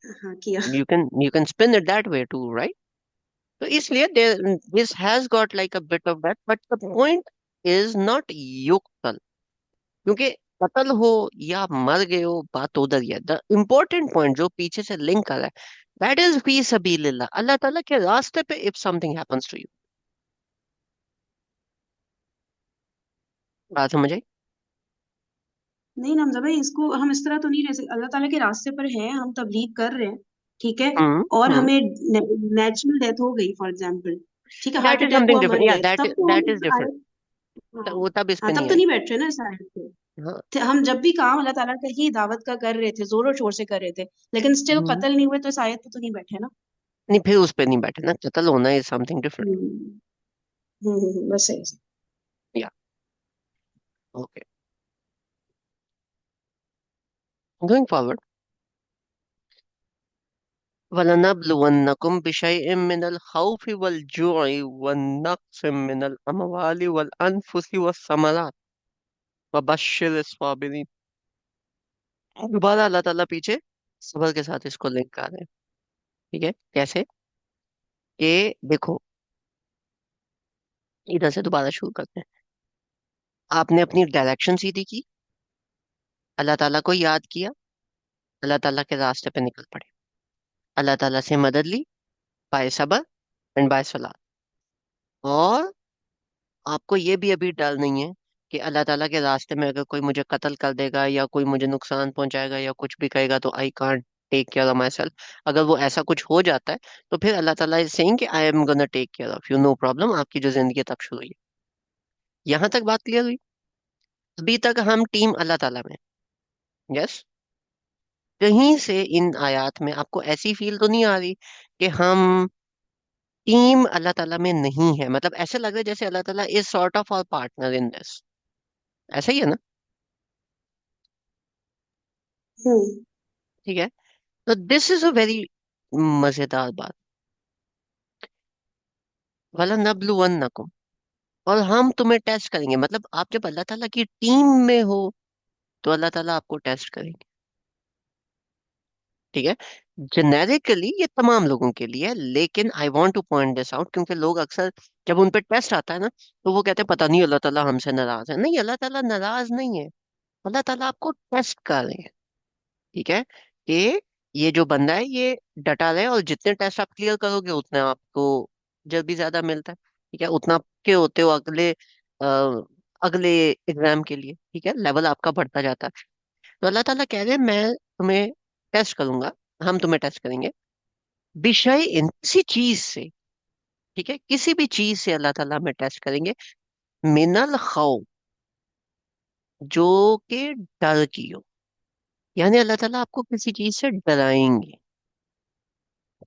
S2: हाँ किया।
S1: You can spin it that way too, right? तो इसलिए this has got like a bit of that, but the point is not युक्तल, क्योंकि कत्ल हो या मर गए हो, बात तो उधर ही है। द इम्पोर्टेंट पॉइंट जो पीछे से लिंक कर रहा है, दैट इज फी सबीलिल्लाह, अल्लाह ताला के रास्ते पे if something happens to you. बात समझ आई?
S2: नहीं ना हमजा भाई, इसको हम इस तरह तो नहीं रह सकते, अल्लाह ताला के रास्ते पर हैं, हम तबलीग कर रहे हैं, ठीक है,
S1: हम्म।
S2: और
S1: हम्म।
S2: हमें नेचुरल डेथ हो गई फॉर एग्जाम्पल, ठीक है,
S1: that
S2: heart
S1: is
S2: attack
S1: something
S2: हुआ, मर
S1: डिफरेंट, या
S2: गए,
S1: दैट
S2: तब तो हम
S1: दैट
S2: इस
S1: इज डिफरेंट।
S2: आयत, हाँ,
S1: वो तब इस
S2: हाँ,
S1: पे नहीं
S2: तब तो
S1: आई।
S2: नहीं बैठ रहे ना इस आयत पे।
S1: हाँ।
S2: हम जब भी काम अल्लाह ताला का ही दावत का कर रहे थे, जोरों शोर से कर रहे थे, लेकिन स्टिल
S1: हम्म।
S2: कत्ल नहीं हुए, तो इस आयत पे तो नहीं बैठे ना।
S1: नहीं, फिर उस पे नहीं बैठे ना, कत्ल होना इज समथिंग डिफरेंट।
S2: हम्म। बस ऐसे।
S1: या, ओके, गोइंग फॉरवर्ड। वलनब्लुवन्नकुम बिशैइम मिनल खौफि वल जुइ वन्नक्सिम मिनल अमवालि वल अनफुसि वस्समरात वबश्शिरिस साबिरीन। दोबारा अल्लाह ताला पीछे सबर के साथ इसको लिंक कर रहे हैं। ठीक है, कैसे? कि देखो, इधर से दोबारा शुरू करते हैं। आपने अपनी डायरेक्शन सीधी की, अल्लाह ताला को याद किया, अल्लाह ताला के रास्ते पे निकल पड़े, अल्लाह ताला से मदद ली, बाय सबर एंड बाय सलाह। और आपको ये भी अभी डर नहीं है कि अल्लाह ताला के रास्ते में अगर कोई मुझे कत्ल कर देगा या कोई मुझे नुकसान पहुंचाएगा या कुछ भी कहेगा तो I can't take care of myself. अगर वो ऐसा कुछ हो जाता है तो फिर अल्लाह ताला इज सेइंग कि I am gonna take care of you, no problem. आपकी जो जिंदगी है तब शुरू हुई है। यहाँ तक बात क्लियर हुई? अभी तक हम टीम अल्लाह ताला में। यस। कहीं से इन आयात में आपको ऐसी फील तो नहीं आ रही कि हम टीम अल्लाह ताला में नहीं है? मतलब ऐसे लग रहा है जैसे अल्लाह ताला is sort of our partner in this. ऐसा ही है ना?
S2: हम्म।
S1: ठीक है। तो दिस इज अ वेरी मजेदार बात। वाला नबलुवन्नकुम, और हम तुम्हें टेस्ट करेंगे। मतलब आप जब अल्लाह ताला की टीम में हो तो अल्लाह ताला आपको टेस्ट करेंगे। ठीक है। जेनेरिकली ये तमाम लोगों के लिए है, लेकिन आई want two point this out क्योंकि लोग अक्सर जब उन पे टेस्ट आता है ना तो वो कहते हैं पता नहीं अल्लाह ताला हमसे नाराज है। नहीं, अल्लाह ताला नाराज नहीं है, अल्लाह ताला आपको टेस्ट कर रहे हैं। ठीक है, कि ये जो बंदा है ये डटा रहे, और जितने टेस्ट आप क्लियर करोगे उतने आपको जब भी ज्यादा मिलता है। ठीक है, उतना के होते हो अगले अगले एग्जाम के लिए। ठीक है, लेवल आपका बढ़ता जाता है। तो अल्लाह ताला कह रहे हैं मैं तुम्हें टेस्ट करूंगा, हम तुम्हें टेस्ट करेंगे विषय इन किसी चीज से। ठीक है, किसी भी चीज से अल्लाह ताला हमें टेस्ट करेंगे। मिनल खौफ, जो कि डर की हो। यानी अल्लाह ताला आपको किसी चीज से डराएंगे।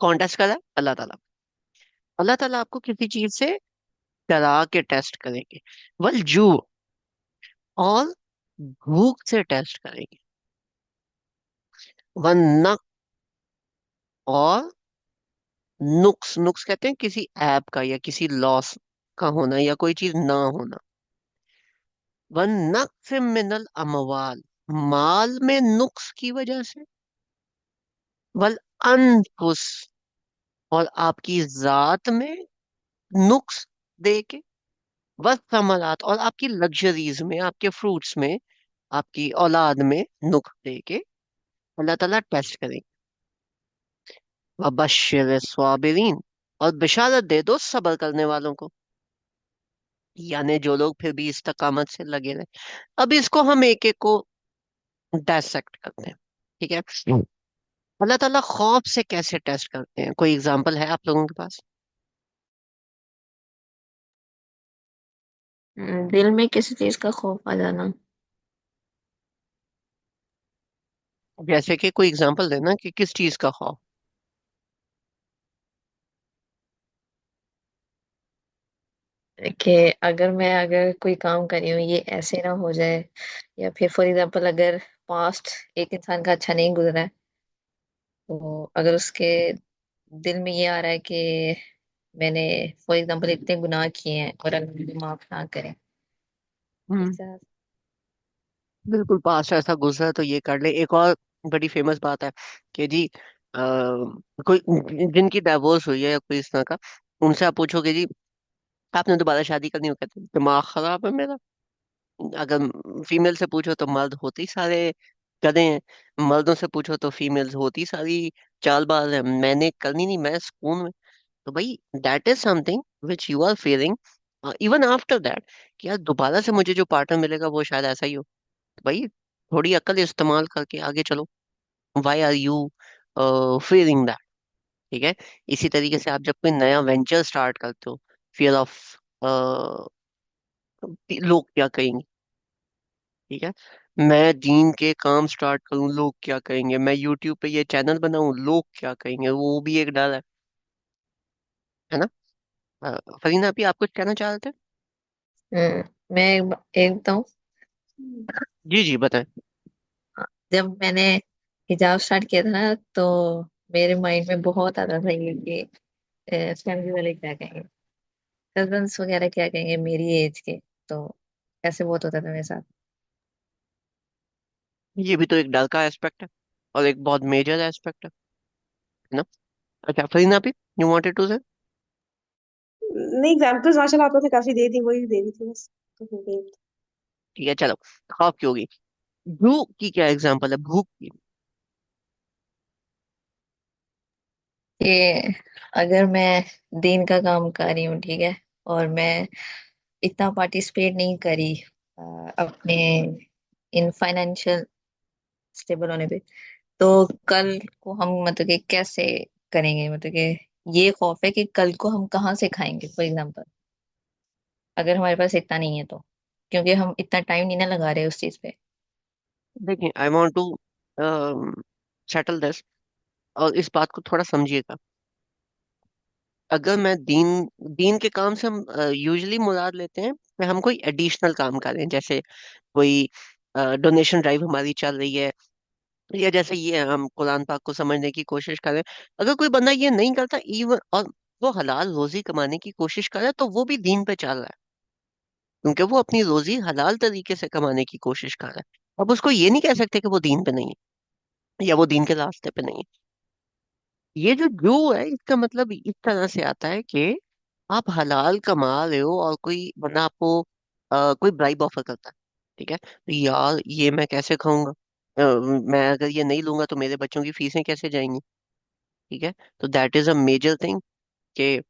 S1: कौन टेस्ट कर रहा है? अल्लाह ताला। अल्लाह ताला आपको किसी चीज से डरा के टेस्ट करेंगे। वल जू, और भूख से टेस्ट करेंगे। वन नक, और नुक्स, नुक्स कहते हैं किसी ऐप का या किसी लॉस का होना या कोई चीज ना होना। वन नक्स मिनल अमवाल, माल में नुक्स की वजह से। वल अनफुस, और आपकी जात में नुक्स दे के। वल समरात, और आपकी लग्जरीज में, आपके फ्रूट्स में, आपकी औलाद में नुक्स दे के अल्लाह ताला टेस्ट करेंगे। वबश्शिर स्वाबिरीन, और बिशारत दे दो सब्र करने वालों को, यानी जो लोग फिर भी इस्तकामत से लगे रहे। अब इसको हम एक एक को डायसेक्ट करते हैं। ठीक है। अल्लाह ताला खौफ से कैसे टेस्ट करते हैं? कोई एग्जांपल है आप लोगों के पास?
S3: दिल में किसी चीज का खौफ आ जाना।
S1: जैसे कि कोई एग्जांपल देना कि किस चीज का खौफ।
S3: कि अगर कोई काम कर रही हूँ ये ऐसे ना हो जाए, या फिर फॉर एग्जांपल अगर पास्ट एक इंसान का अच्छा नहीं गुजरा है, तो अगर उसके दिल में ये आ रहा है कि मैंने फॉर एग्जांपल इतने गुनाह किए हैं और अगर मुझे माफ ना करें, इस
S1: हम्म।
S3: तरह से।
S1: बिल्कुल, पास ऐसा गुजरा है तो ये कर ले। एक और बड़ी फेमस बात है कि जी कोई जिनकी डाइवोर्स हुई है या कोई इस तरह का, उनसे आप पूछोगे जी आपने दोबारा शादी करनी हो, कहते हैं दिमाग खराब है मेरा। अगर फीमेल से पूछो तो मर्द होती सारे गधे हैं, मर्दों से पूछो तो फीमेल्स होती सारी चालबाज है, मैंने करनी नहीं, मैं सुकून में। तो भाई that is something which you are feeling even after that, कि यार दोबारा से मुझे जो पार्टनर मिलेगा वो शायद ऐसा ही हो। तो भाई थोड़ी अकल इस्तेमाल करके आगे चलो। Why are you fearing that. ठीक है, इसी तरीके से आप जब कोई नया वेंचर स्टार्ट करते हो, फियर ऑफ लोग क्या कहेंगे। ठीक है, मैं दीन के काम स्टार्ट करूं, लोग क्या कहेंगे, मैं यूट्यूब पे ये चैनल बनाऊं, लोग क्या कहेंगे, वो भी एक डर है ना। फरीना, अभी आप कुछ कहना चाह रहे थे।
S3: मैं एक बताऊं।
S1: जी जी बताएं।
S3: जब मैंने हिजाब स्टार्ट किया था ना, तो मेरे माइंड में बहुत आता था ये कि फैमिली वाले क्या कहेंगे, कजन्स वगैरह क्या कहेंगे मेरी एज के। तो ऐसे बहुत होता था मेरे साथ।
S1: ये भी तो एक डर का एस्पेक्ट है, और एक बहुत मेजर एस्पेक्ट है ना। अच्छा फरीना, अभी यू वांटेड टू से।
S2: नहीं, एग्जाम्पल्स माशाल्लाह आपने काफी दे दी, वही दे दी थी बस, तो हो गई।
S1: ठीक है चलो, खौफ की होगी, भूख की क्या एग्जांपल है, भूख की।
S3: कि अगर मैं दिन का काम कर रही हूँ, ठीक है, और मैं इतना पार्टिसिपेट नहीं करी अपने इन फाइनेंशियल स्टेबल होने पे, तो कल को हम मतलब कि कैसे करेंगे, मतलब कि ये खौफ है कि कल को हम कहाँ से खाएंगे फॉर एग्जाम्पल, अगर हमारे पास इतना नहीं है तो, क्योंकि हम इतना टाइम नहीं ना लगा रहे उस चीज पे।
S1: देखिए, I want to settle this, और इस बात को थोड़ा समझिएगा। अगर मैं दीन दीन के काम से हम यूजुअली मुराद लेते हैं कि हम कोई एडिशनल काम करें, जैसे कोई डोनेशन ड्राइव हमारी चल रही है, या जैसे ये हम कुरान पाक को समझने की कोशिश करें। अगर कोई बंदा ये नहीं करता इवन, और वो हलाल रोजी कमाने की कोशिश करे, तो वो भी दीन पे चल रहा है, क्योंकि वो अपनी रोजी हलाल तरीके से कमाने की कोशिश कर रहा है। अब उसको ये नहीं कह सकते कि वो दीन पे नहीं है, या वो दीन के रास्ते पे नहीं है। ये जो जो है, इसका मतलब इस तरह से आता है कि आप हलाल कमा रहे हो, और कोई बंदा आपको कोई ब्राइब ऑफर करता है। ठीक है, तो यार ये मैं कैसे खाऊंगा, मैं अगर ये नहीं लूंगा तो मेरे बच्चों की फीसें कैसे जाएंगी। ठीक है, तो that is a major thing कि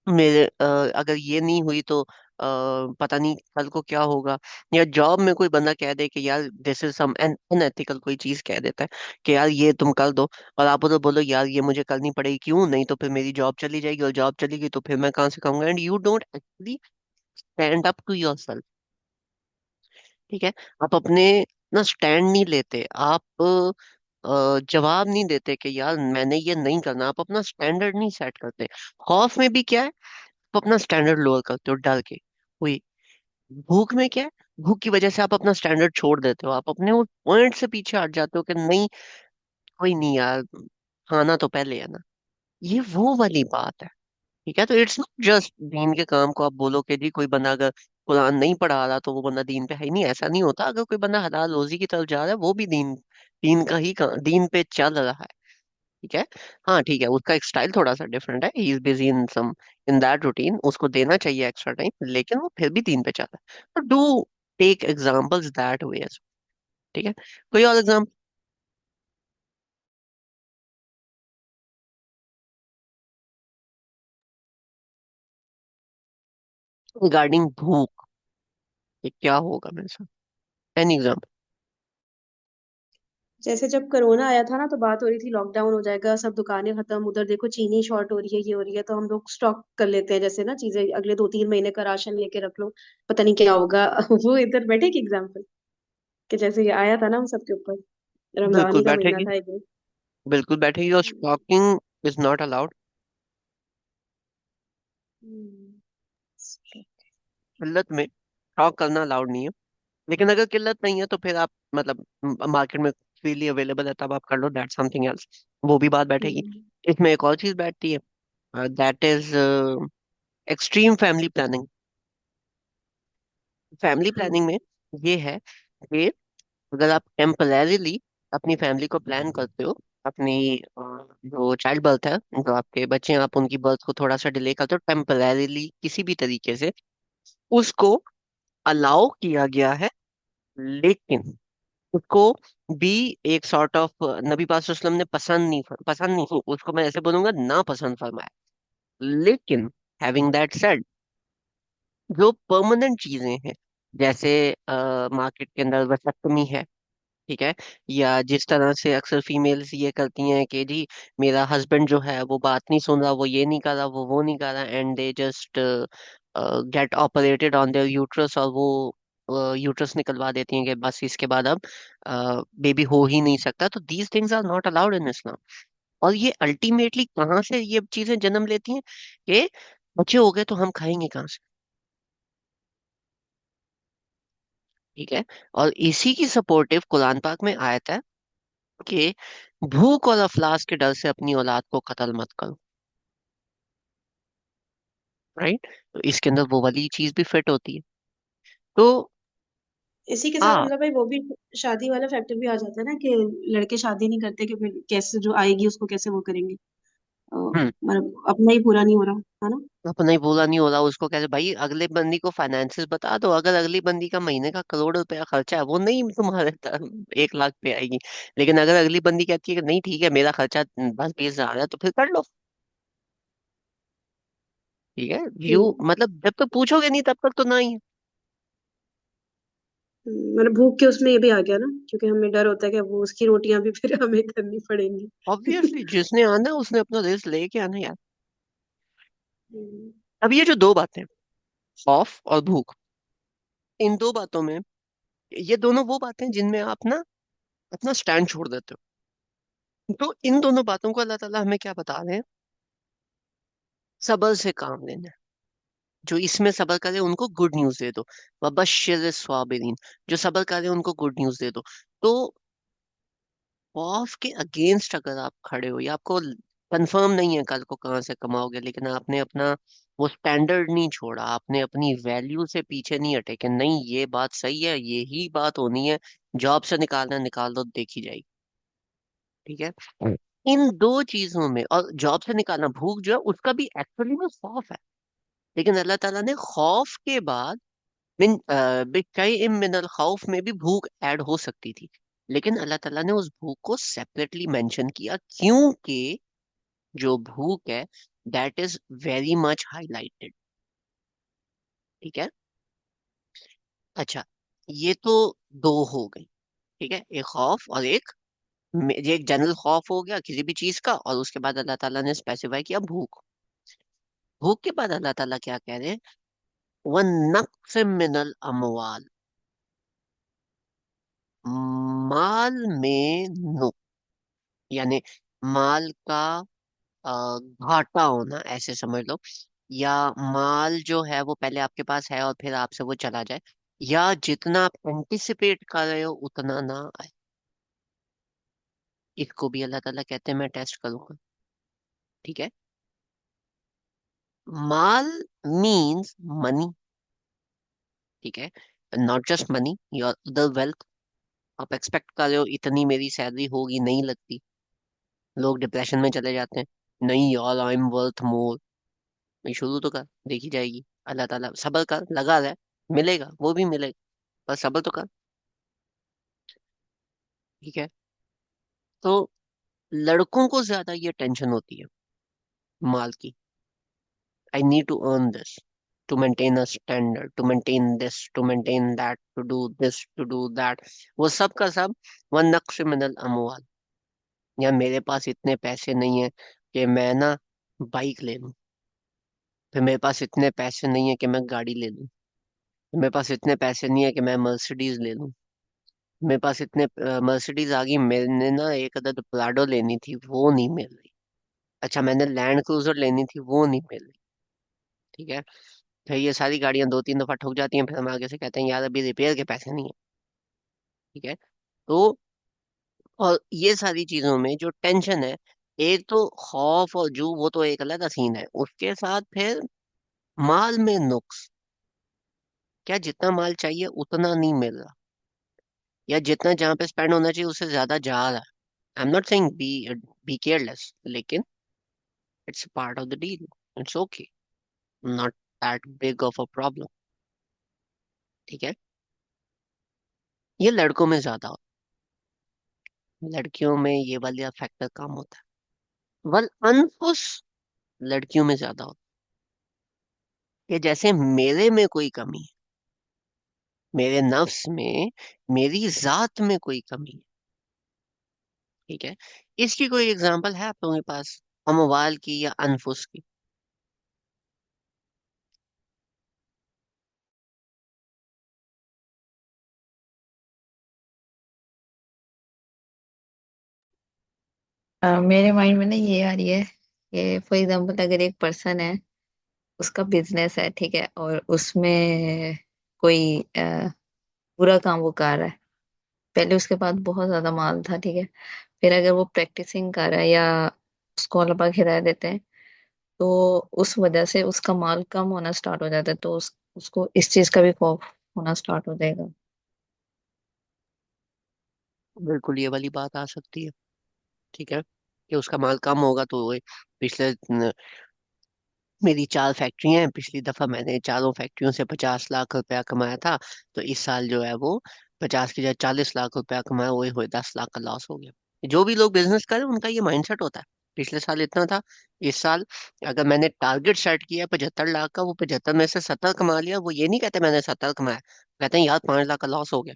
S1: मेरे अगर ये नहीं हुई तो पता नहीं कल को क्या होगा। या जॉब में कोई बंदा कह दे कि यार दिस इज सम अनएथिकल, कोई चीज कह देता है कि यार ये तुम कर दो, और आप बोलो बोलो यार ये मुझे करनी पड़ेगी, क्यों नहीं तो फिर मेरी जॉब चली जाएगी, और जॉब चली गई तो फिर मैं कहाँ से खाऊंगा, and you don't actually stand up to yourself. ठीक है, आप अपने ना स्टैंड नहीं लेते, आप जवाब नहीं देते कि यार मैंने ये नहीं करना, आप अपना स्टैंडर्ड नहीं सेट करते। खौफ में भी क्या है, आप अपना स्टैंडर्ड लोअर करते हो डर के। हुई, भूख में क्या है, भूख की वजह से आप अपना स्टैंडर्ड छोड़ देते हो, आप अपने उस पॉइंट से पीछे हट जाते हो कि नहीं, कोई नहीं यार, खाना तो पहले है ना। ये वो वाली बात है। ठीक है, तो इट्स नॉट जस्ट दीन के काम को आप बोलो कि जी कोई बंदा अगर कुरान नहीं पढ़ा रहा तो वो बंदा दीन पे है ही नहीं, ऐसा नहीं होता। अगर कोई बंदा हलाल रोजी की तरफ जा रहा है, वो भी दीन दीन का ही दीन पे चल रहा है। ठीक है, हाँ ठीक है, उसका एक स्टाइल थोड़ा सा डिफरेंट है, he is busy in some in that routine, उसको देना चाहिए एक्स्ट्रा टाइम, लेकिन वो फिर भी दीन पे चल रहा है। तो do take examples that way. ठीक है, कोई और एग्जांपल रिगार्डिंग भूख, ये क्या होगा मेरे साथ, एनी एग्जांपल।
S2: जैसे जब कोरोना आया था ना, तो बात हो रही थी लॉकडाउन हो जाएगा, सब दुकानें खत्म, उधर देखो चीनी शॉर्ट हो रही है, ये हो रही है, तो हम लोग स्टॉक कर लेते हैं जैसे ना चीजें, अगले 2-3 महीने का राशन लेके रख लो, पता नहीं क्या होगा। वो इधर बैठे की एग्जाम्पल, कि जैसे ये आया था ना हम सबके ऊपर, रमजान
S1: बिल्कुल
S2: ही का महीना
S1: बैठेगी,
S2: था एक दिन।
S1: बिल्कुल बैठेगी, और स्टॉकिंग इज नॉट अलाउड।
S2: हम्म।
S1: किल्लत में स्टॉक करना अलाउड नहीं है, लेकिन अगर किल्लत नहीं है तो फिर आप मतलब मार्केट में फ्रीली अवेलेबल है तब आप कर लो, दैट समथिंग एल्स, वो भी बात बैठेगी।
S2: हम्म।
S1: इसमें एक और चीज बैठती है, that is extreme family planning. Family
S2: हाँ।
S1: प्लानिंग में ये है कि अगर आप टेम्परेरीली अपनी फैमिली को प्लान करते हो, अपनी जो चाइल्ड बर्थ है, जो आपके बच्चे हैं, आप उनकी बर्थ को थोड़ा सा डिले करते हो टेम्परेरीली किसी भी तरीके से, उसको अलाउ किया गया है, लेकिन उसको भी एक सॉर्ट ऑफ नबी पाक सल्लल्लाहु अलैहि वसल्लम ने पसंद नहीं, उसको मैं ऐसे बोलूंगा ना पसंद फरमाया। लेकिन हैविंग दैट सेड, जो परमानेंट चीजें हैं, जैसे मार्केट के अंदर वैसेक्टमी है, ठीक है। या जिस तरह से अक्सर फीमेल्स ये करती हैं कि जी मेरा हस्बैंड जो है वो बात नहीं सुन रहा, वो ये नहीं कर रहा, वो नहीं कर रहा, and they just get operated on their uterus, और वो यूट्रस निकलवा देती हैं कि बस इसके बाद अब बेबी हो ही नहीं सकता। तो these things are not allowed in Islam. और ये अल्टीमेटली कहाँ से ये चीजें जन्म लेती हैं कि बच्चे हो गए तो हम खाएंगे कहाँ से। ठीक है। और इसी की सपोर्टिव कुरान पाक में आयत है कि भूख और अफलास के डर से अपनी औलाद को कत्ल मत करो। राइट। तो इसके अंदर वो वाली चीज भी फिट होती है। तो
S2: इसी के साथ
S1: आप
S2: हमजा भाई वो भी शादी वाला फैक्टर भी आ जाता है ना कि लड़के शादी नहीं करते कि फिर कैसे जो आएगी उसको कैसे वो करेंगे।
S1: हम्म
S2: मतलब अपना ही पूरा नहीं हो रहा है ना।
S1: अपना ही पूरा नहीं हो रहा, उसको कैसे भाई अगले बंदी को फाइनेंसिस बता दो, अगर अगली बंदी का महीने का करोड़ रुपया खर्चा है वो नहीं तुम्हारे 1 लाख पे आएगी। लेकिन अगर अगली बंदी कहती है कि नहीं ठीक है मेरा खर्चा 10-20 हज़ार है, तो फिर कर लो। ठीक है। व्यू
S2: हम्म।
S1: मतलब जब तक पूछोगे नहीं तब तक तो ना ही।
S2: मतलब भूख के उसमें ये भी आ गया ना, क्योंकि हमें डर होता है कि वो उसकी रोटियां भी फिर हमें करनी पड़ेंगी।
S1: ऑब्वियसली जिसने आना है उसने अपना रिस्क लेके आना यार।
S2: हम्म।
S1: अब ये जो दो बातें, खौफ और भूख, इन दो बातों में, ये दोनों वो बातें जिनमें आप ना अपना स्टैंड छोड़ देते हो। तो इन दोनों बातों को अल्लाह ताला हमें क्या बता रहे हैं? सब्र से काम लेना है। जो इसमें सब्र करे उनको गुड न्यूज दे दो। वबश्शिर स्वाबिरीन। जो सब्र करे उनको गुड न्यूज दे दो। तो खौफ के अगेंस्ट अगर आप खड़े हो, या आपको कंफर्म नहीं है कल को कहाँ से कमाओगे, लेकिन आपने अपना वो स्टैंडर्ड नहीं छोड़ा, आपने अपनी वैल्यू से पीछे नहीं हटे कि नहीं ये बात सही है, ये ही बात होनी है, जॉब से निकालना निकाल दो देखी जाएगी। ठीक है। इन दो चीजों में, और जॉब से निकालना, भूख जो है उसका भी एक्चुअली में खौफ है। लेकिन अल्लाह ताला ने खौफ के बाद मिन बिकई मिनल खौफ में भी भूख ऐड हो सकती थी। लेकिन अल्लाह ताला ने उस भूख को सेपरेटली मेंशन किया, क्योंकि जो भूख है that is very much highlighted. ठीक है। अच्छा, ये तो दो हो गई। ठीक है, एक खौफ और ये एक जनरल खौफ हो गया किसी भी चीज का, और उसके बाद अल्लाह ताला ने स्पेसिफाई किया भूख। भूख के बाद अल्लाह ताला क्या कह रहे हैं? वन नक्स मिनल अमवाल, माल में नुक, यानी माल का घाटा होना ऐसे समझ लो। या माल जो है वो पहले आपके पास है और फिर आपसे वो चला जाए, या जितना आप एंटिसिपेट कर रहे हो उतना ना आए। इसको भी अल्लाह ताला कहते हैं मैं टेस्ट करूंगा। ठीक है। माल मीन्स मनी। ठीक है। Not just money, your other wealth. आप एक्सपेक्ट कर रहे हो इतनी मेरी सैलरी होगी, नहीं लगती, लोग डिप्रेशन में चले जाते हैं। नहीं यार आई एम वर्थ मोर। भाई शुरू तो कर, देखी जाएगी। अल्लाह ताला सब्र कर, लगा रहा है, मिलेगा, वो भी मिलेगा, पर सब्र तो कर। ठीक है। तो लड़कों को ज्यादा ये टेंशन होती है माल की। I need to earn this, to maintain a standard, to maintain this, to maintain that, to do this, to do that. वो सब का सब वन नक्श मिनल अमवाल। या मेरे पास इतने पैसे नहीं है कि मैं ना बाइक ले लूं, फिर मेरे पास इतने पैसे नहीं है कि मैं गाड़ी ले लूं, मेरे पास इतने पैसे नहीं है कि मैं मर्सिडीज ले लूं, मेरे पास इतने मर्सिडीज आ गई, मैंने ना एक अदर प्राडो लेनी थी वो नहीं मिल रही। अच्छा मैंने लैंड क्रूजर लेनी थी वो नहीं मिल रही। ठीक है। फिर ये सारी गाड़ियां 2-3 दफा ठुक जाती हैं, फिर हम आगे से कहते हैं यार अभी रिपेयर के पैसे नहीं है। ठीक है। तो और ये सारी चीजों में जो टेंशन है, एक तो खौफ और जू वो तो एक अलग सीन है, उसके साथ फिर माल में नुक्स। क्या जितना माल चाहिए उतना नहीं मिल रहा, या जितना जहाँ पे स्पेंड होना चाहिए उससे ज्यादा जा रहा है। I am not saying be careless, लेकिन it's part of the deal, it's okay, not that big of a problem. ठीक है। ये लड़कों में ज्यादा होता है, लड़कियों में ये वाला फैक्टर कम होता है। वल अनफुस लड़कियों में ज्यादा होता है कि जैसे मेरे में कोई कमी है, मेरे नफ्स में, मेरी जात में कोई कमी है। ठीक है। इसकी कोई एग्जांपल है आप लोगों के पास, अमवाल की या अनफुस की?
S3: मेरे माइंड में ना ये आ रही है कि फॉर एग्जाम्पल अगर एक पर्सन है, उसका बिजनेस है, ठीक है, और उसमें कोई बुरा काम वो कर रहा है। पहले उसके पास बहुत ज्यादा माल था, ठीक है, फिर अगर वो प्रैक्टिसिंग कर रहा है या उसको अल्लाह पाक हिदायत देते हैं, तो उस वजह से उसका माल कम होना स्टार्ट हो जाता है, तो उसको इस चीज का भी खौफ होना स्टार्ट हो जाएगा।
S1: बिल्कुल ये वाली बात आ सकती है। ठीक है, कि उसका माल कम होगा तो पिछले मेरी 4 फैक्ट्रियां हैं, पिछली दफा मैंने चारों फैक्ट्रियों से 50 लाख रुपया कमाया था, तो इस साल जो है वो 50 की जगह 40 लाख रुपया कमाया, वही हुए 10 लाख का लॉस हो गया। जो भी लोग बिजनेस करें उनका ये माइंडसेट होता है। पिछले साल इतना था, इस साल अगर मैंने टारगेट सेट किया 75 लाख का, वो 75 में से 70 कमा लिया, वो ये नहीं कहते मैंने 70 कमाया, कहते हैं यार 5 लाख का लॉस हो गया।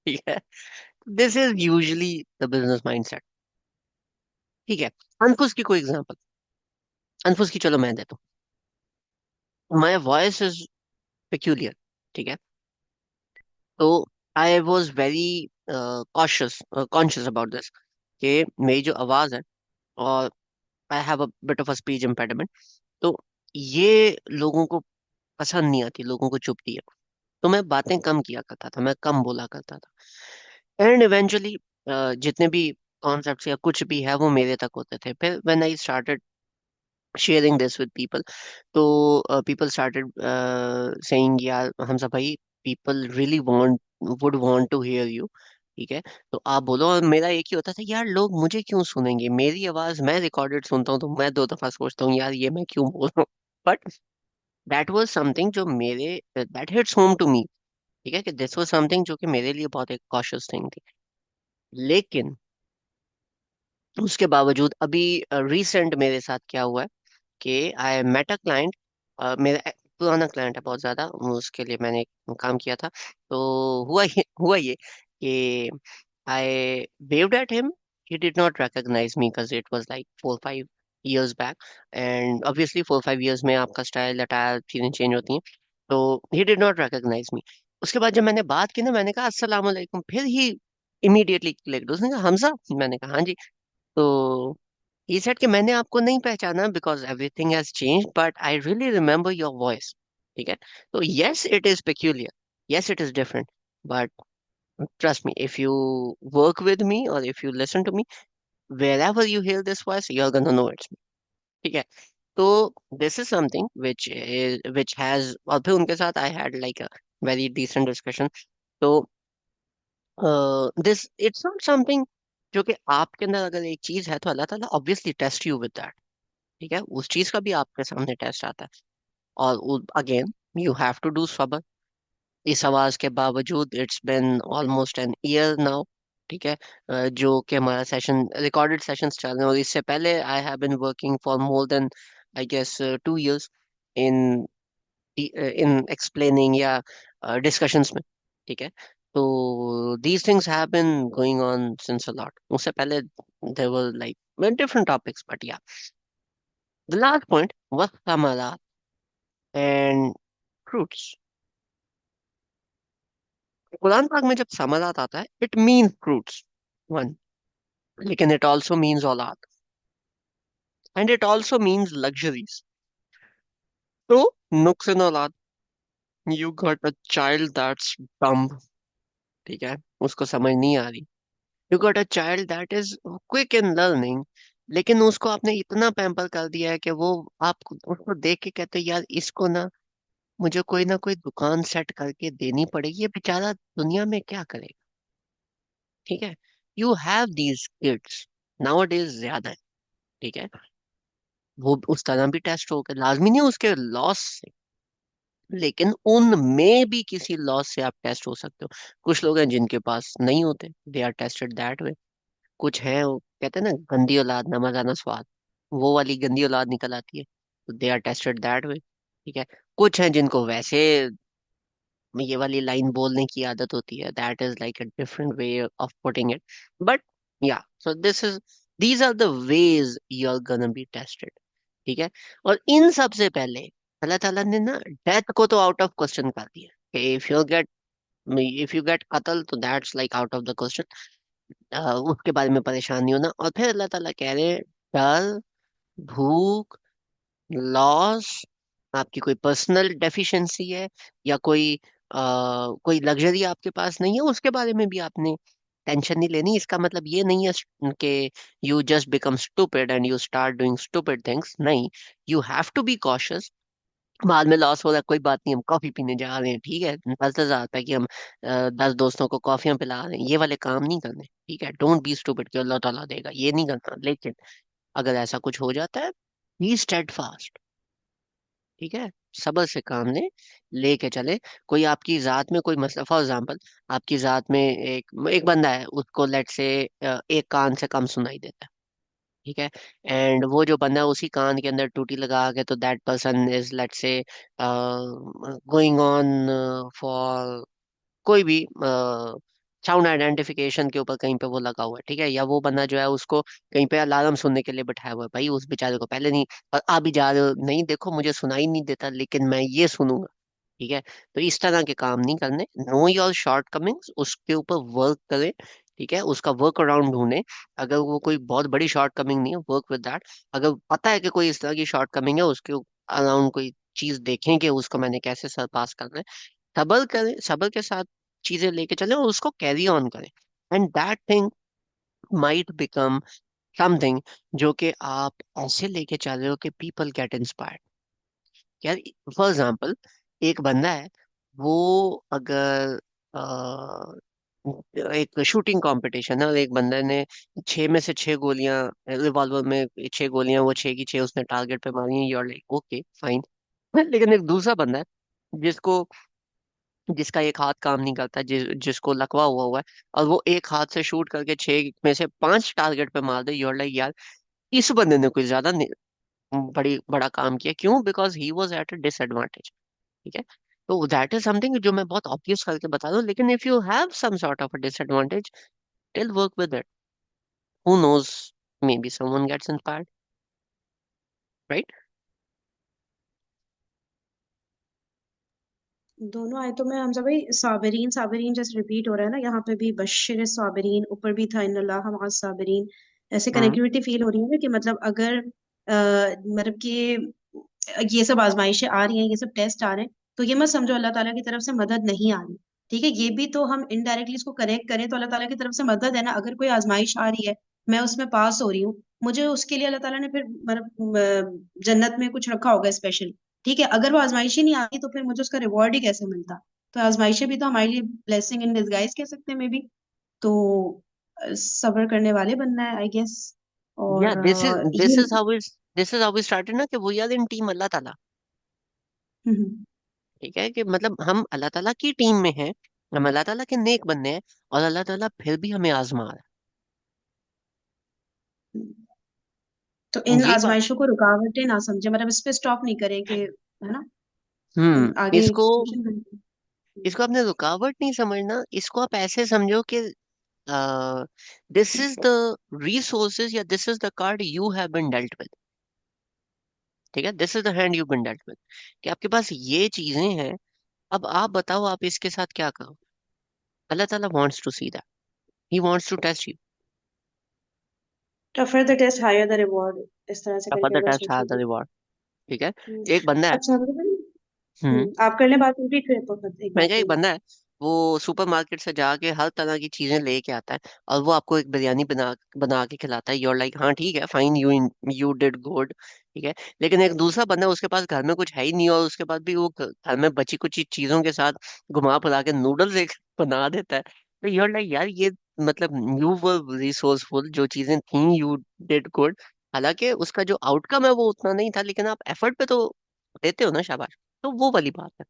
S1: ठीक है। This is usually the business mindset. ठीक है। अनफुस की कोई एग्जांपल? अनफुस की चलो मैं देता हूँ। My voice is peculiar। ठीक है। तो I was very cautious conscious about this, कि मेरी जो आवाज है, और I have a bit of a speech impediment, तो ये लोगों को पसंद नहीं आती, लोगों को चुभती है। तो मैं बातें कम किया करता था, मैं कम बोला करता था, एंड इवेंचुअली जितने भी कॉन्सेप्ट्स या कुछ भी है वो मेरे तक होते थे। फिर when I started sharing this with people, तो people started saying यार हमजा भाई, people really would want to hear you। ठीक है, तो आप बोलो। और मेरा एक ही होता था, यार लोग मुझे क्यों सुनेंगे, मेरी आवाज मैं रिकॉर्डेड सुनता हूँ तो मैं 2 दफा सोचता हूँ यार ये मैं क्यों बोल रहा हूँ। बट दैट वाज समथिंग जो मेरे, that hits home to me. ठीक है, कि दिस वाज समथिंग जो कि मेरे लिए बहुत एक कॉशियस थिंग थी। लेकिन उसके बावजूद अभी रिसेंट मेरे साथ क्या हुआ है कि आई मेट अ क्लाइंट, मेरा पुराना क्लाइंट है बहुत ज्यादा, उसके लिए मैंने एक काम किया था। तो हुआ ये कि आई waved at him, he did not recognize me because it was like 4 5 years back, and obviously 4 5 years में आपका स्टाइल अटायर चीजें चेंज होती हैं। तो he did not recognize me। उसके बाद जब मैंने बात की ना, मैंने कहा अस्सलाम वालेकुम, फिर ही इमीडिएटली क्लिक, उसने कहा हमजा, मैंने कहा हाँ जी। तो he said कि मैंने आपको नहीं पहचाना because everything has change, but I really remember your voice. ठीक है। तो yes it is peculiar, yes it is different, but trust me, if you work with me और if you listen to me, wherever you hear this voice you're gonna know it's me। ठीक है। तो this is something which has, और फिर उनके साथ I had like a very decent discussion। तो this it's not something जो कि आपके अंदर अगर एक चीज है तो अल्लाह ताला obviously test you with that. ठीक है, उस चीज का भी आपके सामने टेस्ट आता है। और again you have to do सब्र। इस आवाज के बावजूद it's been almost an year now. ठीक है। जो कि हमारा सेशन रिकॉर्डेड सेशंस चल रहे हैं, और इससे पहले I have been working for more than I guess 2 years in in explaining या डिस्कशंस में। ठीक है। तो these things have been going on since a lot. उससे पहले there were like different topics, but yeah the last point was thamarat and fruits। Quran पाक में जब समारात आता है इट मीन फ्रूट्स, वन, लेकिन इट ऑल्सो मीन्स औलाद, and it also means luxuries. तो नुक्स इन औलाद, you got a child that's dumb. ठीक है, उसको समझ नहीं आ रही। You got a child that is quick in learning, लेकिन उसको आपने इतना पैम्पर कर दिया है कि वो, आप उसको देख के कहते हैं यार इसको ना मुझे कोई ना कोई दुकान सेट करके देनी पड़ेगी, ये बेचारा दुनिया में क्या करेगा। ठीक है। You have these kids now days ज्यादा है। ठीक है। वो उस तरह भी टेस्ट होगा, लाजमी नहीं उसके लॉस से, लेकिन उनमें भी किसी लॉस से आप टेस्ट हो सकते हो। कुछ लोग हैं जिनके पास नहीं होते, they are tested that way. कुछ है वो कहते हैं ना गंदी औलाद न मजा स्वाद, वो वाली गंदी औलाद निकल आती है, तो they are tested that way. ठीक है। कुछ हैं जिनको वैसे ये वाली लाइन बोलने की आदत होती है, that is like a different way of putting it. But yeah, so these are the ways you are gonna be tested. ठीक है। और इन सबसे पहले अल्लाह ताला ने ना डेथ को तो आउट ऑफ क्वेश्चन कर दिया। इफ यू गेट कत्ल तो that's like out of the question, उसके बारे में परेशान नहीं होना। और फिर अल्लाह ताला कह रहे हैं डर, भूख, लॉस, आपकी कोई पर्सनल डेफिशिएंसी है, या कोई लग्जरी आपके पास नहीं है, उसके बारे में भी आपने टेंशन नहीं लेनी। इसका मतलब ये नहीं है कि you just become stupid and you start doing stupid things. नहीं, you have to be cautious. बाद में लॉस हो रहा है, कोई बात नहीं, हम कॉफी पीने जा रहे हैं, ठीक है, मजा आता है कि हम 10 दोस्तों को कॉफियां पिला रहे हैं, ये वाले काम नहीं करने। ठीक है, डोंट बी स्टूपिड कि अल्लाह ताला देगा, ये नहीं करना। लेकिन अगर ऐसा कुछ हो जाता है, बी स्टेडफास्ट। ठीक है, सब्र से काम लेके चले। कोई आपकी जात में कोई मसला, फॉर एग्जाम्पल, आपकी जात में एक एक बंदा है, उसको लेट से एक कान से कम सुनाई देता है। ठीक है, एंड वो जो बंदा है उसी कान के अंदर टूटी लगा के, तो दैट पर्सन इज लेट से गोइंग ऑन फॉर कोई भी साउंड आइडेंटिफिकेशन के ऊपर कहीं पे वो लगा हुआ है। ठीक है, या वो बंदा जो है उसको कहीं पे अलार्म सुनने के लिए बैठाया हुआ है, भाई उस बेचारे को पहले नहीं, और आप भी जा रहे हो, नहीं देखो मुझे सुनाई नहीं देता लेकिन मैं ये सुनूंगा। ठीक है, तो इस तरह के काम नहीं करने। नो योर शॉर्ट कमिंग्स, उसके ऊपर वर्क करें। ठीक है, उसका वर्क अराउंड ढूंढे। अगर वो कोई बहुत बड़ी शॉर्ट कमिंग नहीं है, वर्क विद दैट। अगर पता है कि कोई इस तरह की शॉर्ट कमिंग है, उसके अराउंड कोई चीज देखें कि उसको मैंने कैसे सरपास करना है। सबर करें, सबर के साथ चीजें लेके चलें और उसको कैरी ऑन करें, and that thing might become something जो कि आप ऐसे लेके चल रहे हो कि पीपल गेट इंस्पायर्ड। यार, फॉर एग्जाम्पल, एक बंदा है, वो अगर अ, एक शूटिंग कंपटीशन है और एक बंदे ने 6 में से 6 गोलियां, रिवॉल्वर में 6 गोलियां, वो 6 की 6 उसने टारगेट पे मारी हैं, यूर लाइक ओके फाइन। लेकिन एक दूसरा बंदा है जिसको जिसका एक हाथ काम नहीं करता, जिसको लकवा हुआ है, और वो एक हाथ से शूट करके 6 में से 5 टारगेट पे मार दे, यूर लाइक यार, इस बंदे ने कोई ज्यादा बड़ा काम किया। क्यों? Because he was at a disadvantage. ठीक है, तो दैट इज समथिंग जो मैं बहुत ऑब्वियस करके बता रहा हूँ, लेकिन if you have some sort of a disadvantage, till work with it. Who knows, maybe someone gets inspired, right?
S2: दोनों आयतों में हमजा भाई साबरीन साबरीन जैसे रिपीट हो रहा है ना, यहाँ पे भी बशिर साबरीन, ऊपर भी था इन्नल्लाह मअस साबरीन। ऐसे
S1: हम्म।
S2: कनेक्टिविटी फील हो रही है ना कि मतलब अगर मतलब कि ये सब आजमाइशें आ रही हैं, ये सब टेस्ट आ रहे हैं, तो ये मत समझो अल्लाह ताला की तरफ से मदद नहीं आ रही। ठीक है, ये भी तो हम इनडायरेक्टली इसको कनेक्ट करें तो अल्लाह ताला की तरफ से मदद है ना। अगर कोई आजमाइश आ रही है, मैं उसमें पास हो रही हूँ, मुझे उसके लिए अल्लाह ताला ने फिर मतलब जन्नत में कुछ रखा होगा स्पेशल। ठीक है, अगर वो आजमाइश ही नहीं आती तो फिर मुझे उसका रिवॉर्ड ही कैसे मिलता। तो आजमाइशें भी तो हमारे लिए ब्लेसिंग इन डिसगाइज कह सकते हैं मे बी। तो सब्र करने वाले बनना है आई गेस।
S1: या
S2: और
S1: दिस इज दिस
S2: ये
S1: is how is this is how we started ना, कि वो यार इन टीम अल्लाह ताला।
S2: हम्म,
S1: ठीक है, कि मतलब हम अल्लाह ताला की टीम में हैं, हम अल्लाह ताला के नेक बंदे हैं, और अल्लाह ताला फिर भी हमें आजमा रहा
S2: तो
S1: है।
S2: इन
S1: ये बात।
S2: आजमाइशों को रुकावटें ना समझे, मतलब इस पे स्टॉप नहीं करें कि है ना, आगे
S1: इसको
S2: एग्जीक्यूशन करते हैं।
S1: इसको आपने रुकावट नहीं समझना, इसको आप ऐसे समझो कि दिस इज द रिसोर्सेज, या this is the card you have been dealt with. ठीक है, this is the hand you been dealt with, कि आपके पास ये चीजें हैं। अब आप बताओ, आप इसके साथ क्या करो? Allah Taala wants to see that, he wants to test you.
S2: Tougher the test higher the reward, इस तरह से
S1: फॉर
S2: करके
S1: द
S2: अगर
S1: टेस्ट हैज द
S2: सोचेंगे।
S1: रिवॉर्ड। ठीक है,
S2: हम्म,
S1: एक बंदा है।
S2: अच्छा मतलब
S1: हम्म।
S2: आप कर लें बात कंप्लीट, फिर एक
S1: मैं
S2: बात
S1: क्या, एक
S2: बोलूँ।
S1: बंदा है, वो सुपरमार्केट से जाके हर तरह की चीजें लेके आता है, और वो आपको एक बिरयानी बना बना के खिलाता है। यूर लाइक हाँ ठीक है फाइन, यू डिड गुड। ठीक है, लेकिन एक दूसरा बंदा, उसके पास घर में कुछ है ही नहीं, और उसके बाद भी वो घर में बची कुछ चीजों के साथ घुमा फिरा के नूडल्स एक बना देता है। तो यूर लाइक यार, ये मतलब यू वर रिसोर्सफुल, जो चीजें थी यू डिड गुड। हालांकि उसका जो आउटकम है वो उतना नहीं था, लेकिन आप एफर्ट पे तो देते हो ना, शाबाश। तो वो वाली बात है,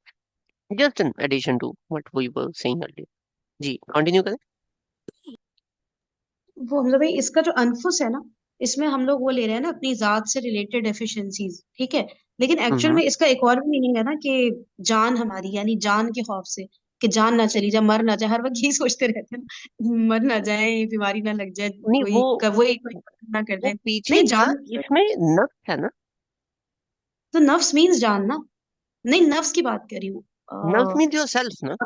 S1: just in addition to what we were saying earlier। जी, कंटिन्यू करें।
S2: वो मतलब भाई इसका जो अनफुस है ना, इसमें हम लोग वो ले रहे हैं ना अपनी जात से रिलेटेड एफिशिएंसीज, ठीक है। लेकिन एक्चुअल
S1: हम्म।
S2: में इसका एक और भी मीनिंग है ना कि जान हमारी, यानी जान के खौफ से, कि जान ना चली जाए, मर ना जाए, हर वक्त यही सोचते रहते हैं ना, मर ना जाए, बीमारी ना लग जाए,
S1: नहीं,
S2: कोई कोई कोई ना कर
S1: वो
S2: दे।
S1: पीछे
S2: नहीं
S1: था,
S2: जान,
S1: इसमें नफ्स है ना।
S2: तो नफ्स मीन्स जान ना। नहीं, नफ्स की बात कर रही हूँ।
S1: नफ्स मीन्स योर सेल्फ ना।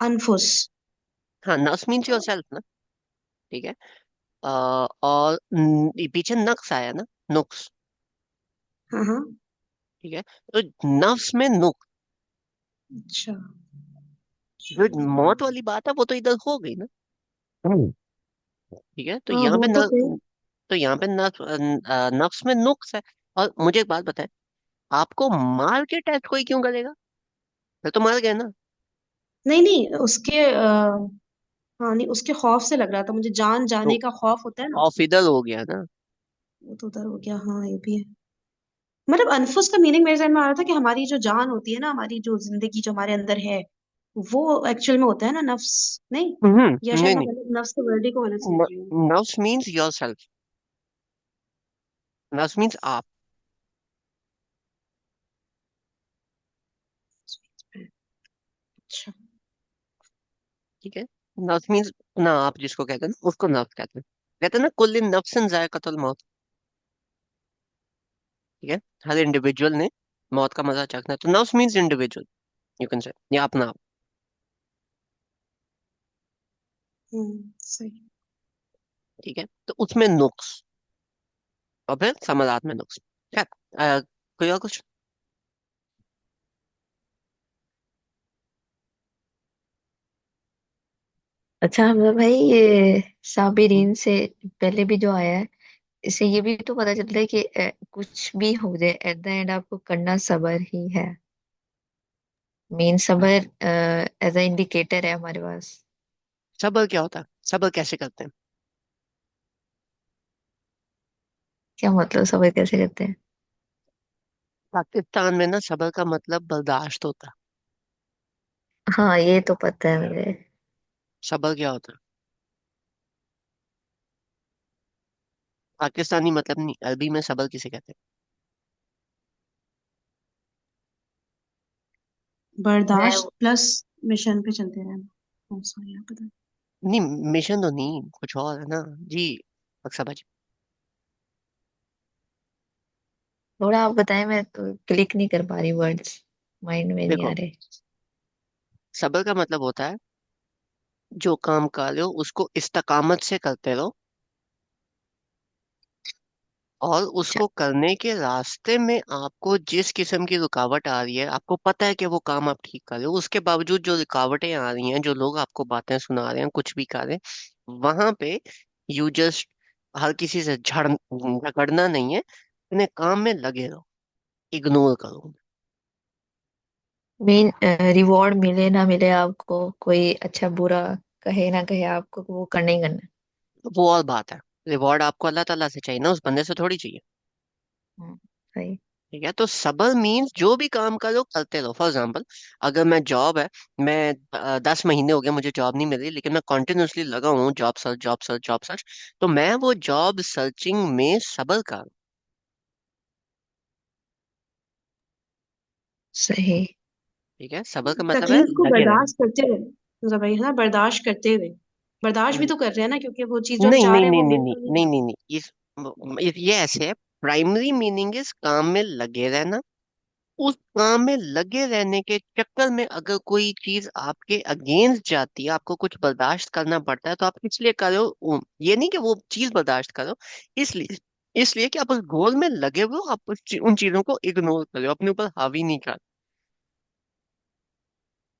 S2: अनफुस।
S1: हाँ, नफ्स मीन्स योर सेल्फ ना। ठीक है। और ये पीछे नक्स आया ना, नुक्स।
S2: हाँ हाँ।
S1: ठीक है। तो नफ्स में नुक्स,
S2: अच्छा।
S1: जो मौत वाली बात है वो तो इधर हो गई ना। ठीक है। तो
S2: हाँ
S1: यहाँ
S2: वो
S1: पे
S2: तो है।
S1: तो यहाँ पे नफ्स में नुक्स है। और मुझे एक बात बताए, आपको मार के टेस्ट कोई क्यों करेगा? फिर तो मर गए ना।
S2: नहीं नहीं, उसके हाँ नहीं, उसके खौफ से लग रहा था मुझे, जान
S1: तो
S2: जाने का खौफ होता है ना।
S1: ऑफ इधर हो गया ना।
S2: वो तो उधर हो गया, हाँ ये भी है। मतलब अनफुस का मीनिंग मेरे जहन में आ रहा था कि हमारी जो जान होती है ना, हमारी जो जिंदगी जो हमारे अंदर है, वो एक्चुअल में होता है ना नफ्स। नहीं, या शायद
S1: नहीं
S2: मैं
S1: नहीं,
S2: गलत, नफ्स के वर्ड को गलत समझ रही हूँ।
S1: नफ्स मीन्स योर सेल्फ। नफ्स मीन्स आप।
S2: अच्छा।
S1: ठीक है। नफ्स मीन्स ना, आप जिसको कहते हैं ना उसको नफ्स कहते हैं ना, कुल्लिन नफ्सिन जायकातुल मौत। ठीक है। हर इंडिविजुअल ने मौत का मजा चखना है, तो नफ्स means individual, you can say, या अपना आप।
S2: सही।
S1: ठीक है। तो उसमें नुक्स, और फिर समाधान में नुक्स। खैर, कोई और कुछ?
S3: अच्छा हमजा भाई, ये साबिरीन से पहले भी जो आया है, इससे ये भी तो पता चलता है कि कुछ भी हो जाए एट द एंड आपको करना सबर ही है। मेन सबर एज अ इंडिकेटर है हमारे पास।
S1: सबर क्या होता है? सबर कैसे करते हैं?
S3: क्या मतलब सबर कैसे करते हैं?
S1: पाकिस्तान में ना सबर का मतलब बर्दाश्त होता है।
S3: हाँ ये तो पता है मुझे।
S1: सबर क्या होता है? पाकिस्तानी मतलब नहीं, अरबी में सबर किसे कहते
S3: मैं
S2: बर्दाश्त प्लस मिशन पे चलते रहना। सॉरी, आप पता।
S1: हैं? नहीं, मिशन तो नहीं, कुछ और है ना। जी, अक्सर भाजी।
S3: थोड़ा आप बताएं, मैं तो क्लिक नहीं कर पा रही, वर्ड्स माइंड में नहीं आ
S1: देखो,
S3: रहे।
S1: सबर का मतलब होता है, जो काम कर रहे हो उसको इस्तकामत से करते रहो, और
S3: अच्छा।
S1: उसको करने के रास्ते में आपको जिस किस्म की रुकावट आ रही है, आपको पता है कि वो काम आप ठीक कर रहे हो, उसके बावजूद जो रुकावटें आ रही हैं, जो लोग आपको बातें सुना रहे हैं, कुछ भी कर रहे हैं, वहां पे यू जस्ट, हर किसी से झगड़ना नहीं है, अपने काम में लगे रहो, इग्नोर करो।
S3: मेन रिवॉर्ड मिले ना मिले आपको, कोई अच्छा बुरा कहे ना कहे, आपको वो करना ही करना है।
S1: वो और बात है, रिवॉर्ड आपको अल्लाह ताला से चाहिए ना, उस बंदे से थोड़ी चाहिए।
S3: सही।
S1: ठीक है। तो सबर मीन्स जो भी काम करो करते रहो। फॉर एग्जाम्पल, अगर मैं जॉब है, मैं 10 महीने हो गए मुझे जॉब नहीं मिल रही, लेकिन मैं कॉन्टिन्यूसली लगा हूँ job search job search job search, तो मैं वो जॉब सर्चिंग में सबर कर।
S3: सही।
S1: ठीक है। सबर का मतलब है
S2: तकलीफ को
S1: लगे रहना।
S2: बर्दाश्त करते हुए, मतलब भाई है ना, बर्दाश्त करते हुए। बर्दाश्त भी
S1: न-
S2: तो कर रहे हैं ना, क्योंकि वो चीज जो हम
S1: नहीं
S2: चाह
S1: नहीं
S2: रहे हैं
S1: नहीं
S2: वो
S1: नहीं
S2: मिल
S1: नहीं
S2: तो नहीं
S1: नहीं
S2: रहा।
S1: नहीं नहीं, ये ऐसे है। प्राइमरी मीनिंग इस काम में लगे रहना। उस काम में लगे रहने के चक्कर में अगर कोई चीज आपके अगेंस्ट जाती है, आपको कुछ बर्दाश्त करना पड़ता है, तो आप इसलिए करो, ये नहीं कि वो चीज बर्दाश्त करो, इसलिए इसलिए कि आप उस गोल में लगे हुए हो, आप उन चीजों को इग्नोर करो, अपने ऊपर हावी नहीं कर।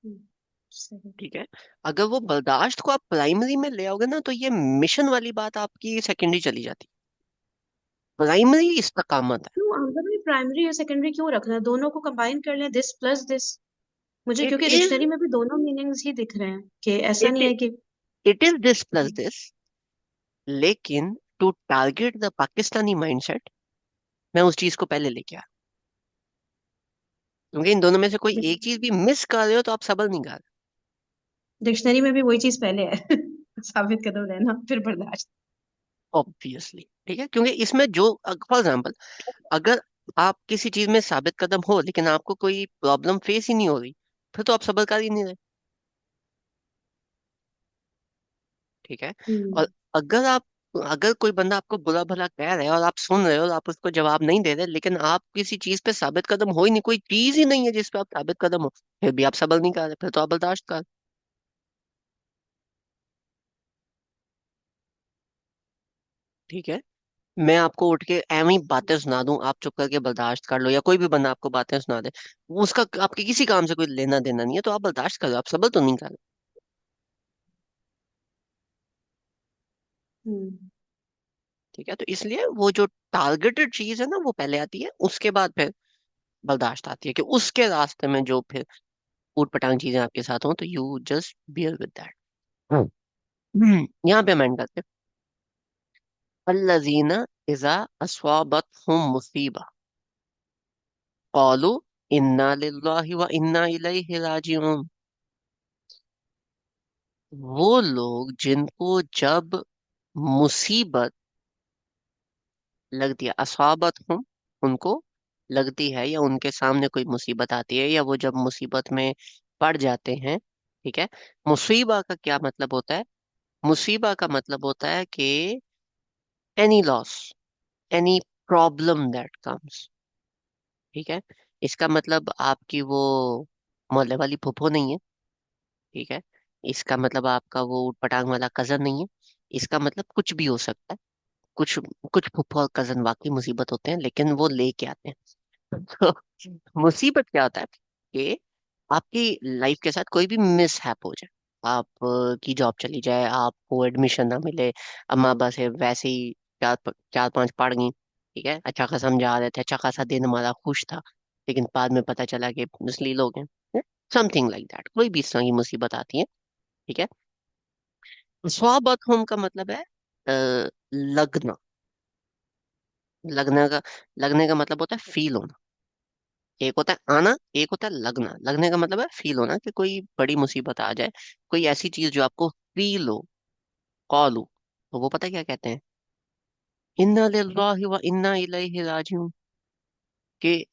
S2: हम्म, सही।
S1: ठीक है। अगर वो बर्दाश्त को आप प्राइमरी में ले आओगे ना, तो ये मिशन वाली बात आपकी सेकेंडरी चली जाती। प्राइमरी इस्तकामत है।
S2: क्यों अंदर में प्राइमरी और सेकेंडरी क्यों रखना है? दोनों को कंबाइन कर लें, दिस प्लस दिस। मुझे
S1: इट
S2: क्योंकि
S1: इज
S2: डिक्शनरी में भी दोनों मीनिंग्स ही दिख रहे हैं, कि ऐसा
S1: इट
S2: नहीं है कि।
S1: It is this plus this, लेकिन to target the Pakistani mindset, मैं उस चीज को पहले लेके आया, क्योंकि इन दोनों में से कोई एक चीज भी मिस कर रहे हो तो आप सबर नहीं कर रहे।
S2: डिक्शनरी में भी वही चीज पहले है। साबित कदम लेना फिर बर्दाश्त।
S1: ऑब्वियसली, ठीक है, क्योंकि इसमें जो, फॉर एग्जाम्पल, अगर आप किसी चीज में साबित कदम हो लेकिन आपको कोई प्रॉब्लम फेस ही नहीं हो रही, फिर तो आप सबर कर ही नहीं रहे। ठीक है। और
S2: हम्म।
S1: अगर आप, अगर कोई बंदा आपको बुरा भला कह रहा है और आप सुन रहे हो और आप उसको जवाब नहीं दे रहे, लेकिन आप किसी चीज पे साबित कदम हो ही नहीं, कोई चीज ही नहीं है जिस पे आप साबित कदम हो, फिर भी आप सबर नहीं कर रहे, फिर तो आप बर्दाश्त कर। ठीक है। मैं आपको उठ के एवं ही बातें सुना दूं, आप चुप करके बर्दाश्त कर लो, या कोई भी बंदा आपको बातें सुना दे, वो उसका आपके किसी काम से कोई लेना देना नहीं है, तो आप बर्दाश्त करो, आप सबर तो नहीं कर रहे।
S2: हम्म।
S1: ठीक है, तो इसलिए वो जो टारगेटेड चीज है ना, वो पहले आती है, उसके बाद फिर बर्दाश्त आती है, कि उसके रास्ते में जो फिर ऊट पटांग चीजें आपके साथ हों, तो you just bear with that. यहाँ पे अमेंड करते हैं, अल्लज़ीना इज़ा अस्वाबतहुम मुसीबा क़ालू इन्ना लिल्लाहि व इन्ना इलैहि राजिऊन। वो लोग जिनको जब मुसीबत लगती है, अस्वाबतहुम, उनको लगती है, या उनके सामने कोई मुसीबत आती है, या वो जब मुसीबत में पड़ जाते हैं। ठीक है। मुसीबा का क्या मतलब होता है? मुसीबा का मतलब होता है कि any loss, any problem that comes. ठीक है। इसका मतलब आपकी वो मोहल्ले वाली फुफ्फो नहीं है। ठीक है। इसका मतलब आपका वो ऊट पटांग वाला कजन नहीं है। इसका मतलब कुछ भी हो सकता है। कुछ कुछ फुफ्फो और कजन वाकई मुसीबत होते हैं, लेकिन वो लेके आते हैं। तो मुसीबत क्या होता है कि आपकी लाइफ के साथ कोई भी मिसहैप हो जाए, आप की जॉब चली जाए, आपको एडमिशन ना मिले, अम्मा अब्बा से वैसे ही चार पांच पढ़ गई, ठीक है, अच्छा खासा समझा रहे थे, अच्छा खासा दिन हमारा खुश था, लेकिन बाद में पता चला कि असली लोग हैं, समथिंग लाइक दैट, कोई भी इस तरह की मुसीबत आती है। ठीक है। स्वाबत होम का मतलब है लगना। लगने का लगने का मतलब होता है फील होना। एक होता है आना, एक होता है लगना। लगने का मतलब है फील होना, कि कोई बड़ी मुसीबत आ जाए, कोई ऐसी चीज जो आपको फील हो, कॉल हो, तो वो पता है क्या कहते हैं? इन्ना लिल्लाहि व इन्ना इलैहि राजिऊन। कि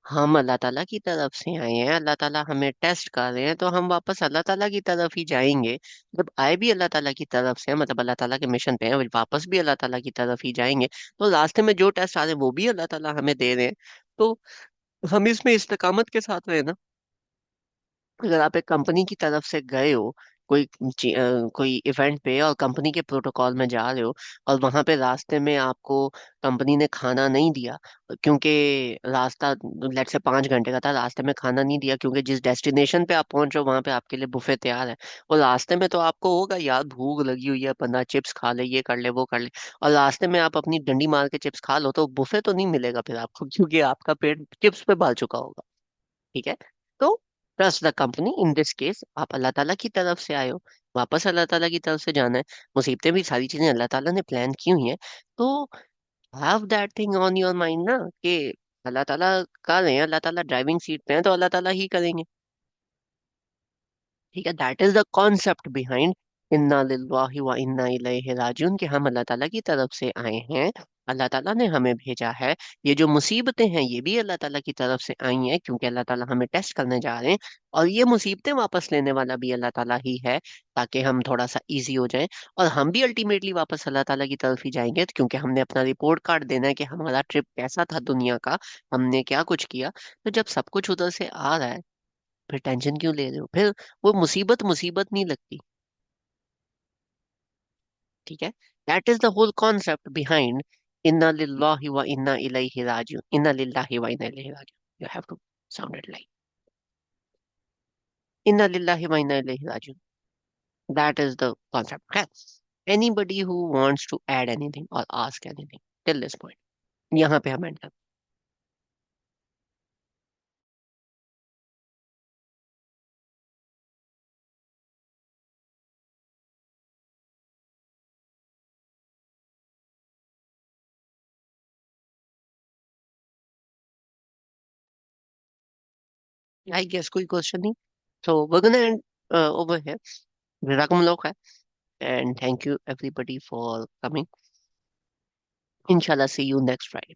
S1: हम अल्लाह ताला की तरफ से आए हैं, अल्लाह ताला हमें टेस्ट कर रहे हैं, तो हम वापस अल्लाह ताला की तरफ ही जाएंगे। जब आए भी अल्लाह ताला की तरफ से हैं, मतलब अल्लाह ताला के मिशन पे हैं, वापस भी अल्लाह ताला की तरफ ही जाएंगे। तो रास्ते में जो टेस्ट आ रहे हैं वो भी अल्लाह ताला हमें दे रहे हैं। तो हम इसमें इस्तकामत के साथ रहे ना। अगर आप एक कंपनी की तरफ से गए हो कोई इवेंट पे, और कंपनी के प्रोटोकॉल में जा रहे हो, और वहां पे रास्ते में आपको कंपनी ने खाना नहीं दिया, क्योंकि रास्ता लेट से 5 घंटे का था, रास्ते में खाना नहीं दिया, क्योंकि जिस डेस्टिनेशन पे आप पहुंच रहे हो वहां पे आपके लिए बुफे तैयार है, और रास्ते में तो आपको होगा यार भूख लगी हुई है, बंदा चिप्स खा ले, ये कर ले, वो कर ले, और रास्ते में आप अपनी डंडी मार के चिप्स खा लो, तो बुफे तो नहीं मिलेगा फिर आपको, क्योंकि आपका पेट चिप्स पे भर चुका होगा। ठीक है। तो trust the company, in this case आप अल्लाह ताला की तरफ से आए हो, वापस अल्लाह ताला की तरफ से जाना है, मुसीबतें भी सारी चीजें अल्लाह ताला ने प्लान की हुई हैं। तो have that thing on your mind ना, कि अल्लाह ताला कर रहे हैं, अल्लाह ताला ड्राइविंग सीट पे हैं, तो अल्लाह ताला ही करेंगे। ठीक है। That is the concept behind इन्ना लिल्लाहि व इन्ना इलैहि राजिऊन, कि हम अल्लाह ताला की तरफ से आए हैं, अल्लाह ताला ने हमें भेजा है। ये जो मुसीबतें हैं ये भी अल्लाह ताला की तरफ से आई हैं, क्योंकि अल्लाह ताला हमें टेस्ट करने जा रहे हैं, और ये मुसीबतें वापस लेने वाला भी अल्लाह ताला ही है, ताकि हम थोड़ा सा इजी हो जाएं, और हम भी अल्टीमेटली वापस अल्लाह ताला की तरफ ही जाएंगे, क्योंकि हमने अपना रिपोर्ट कार्ड देना है कि हमारा ट्रिप कैसा था दुनिया का, हमने क्या कुछ किया। तो जब सब कुछ उधर से आ रहा है, फिर टेंशन क्यों ले रहे हो? फिर वो मुसीबत मुसीबत नहीं लगती। ठीक है। That is the whole concept behind इन्ना लिल्लाहि व इन्ना इलैहि राजिऊन, इन्ना लिल्लाहि व इन्ना इलैहि राजिऊन, you have to sound it like इन्ना लिल्लाहि व इन्ना इलैहि राजिऊन। दैट इज द कॉन्सेप्ट है। Anybody who wants to add anything और ask anything till this point, यहाँ पे हम एंड करते हैं। आई गेस कोई क्वेश्चन नहीं, so we're gonna end over here. Jazakumullah khair, and thank you everybody for coming. इंशाल्लाह सी यू नेक्स्ट फ्राइडे।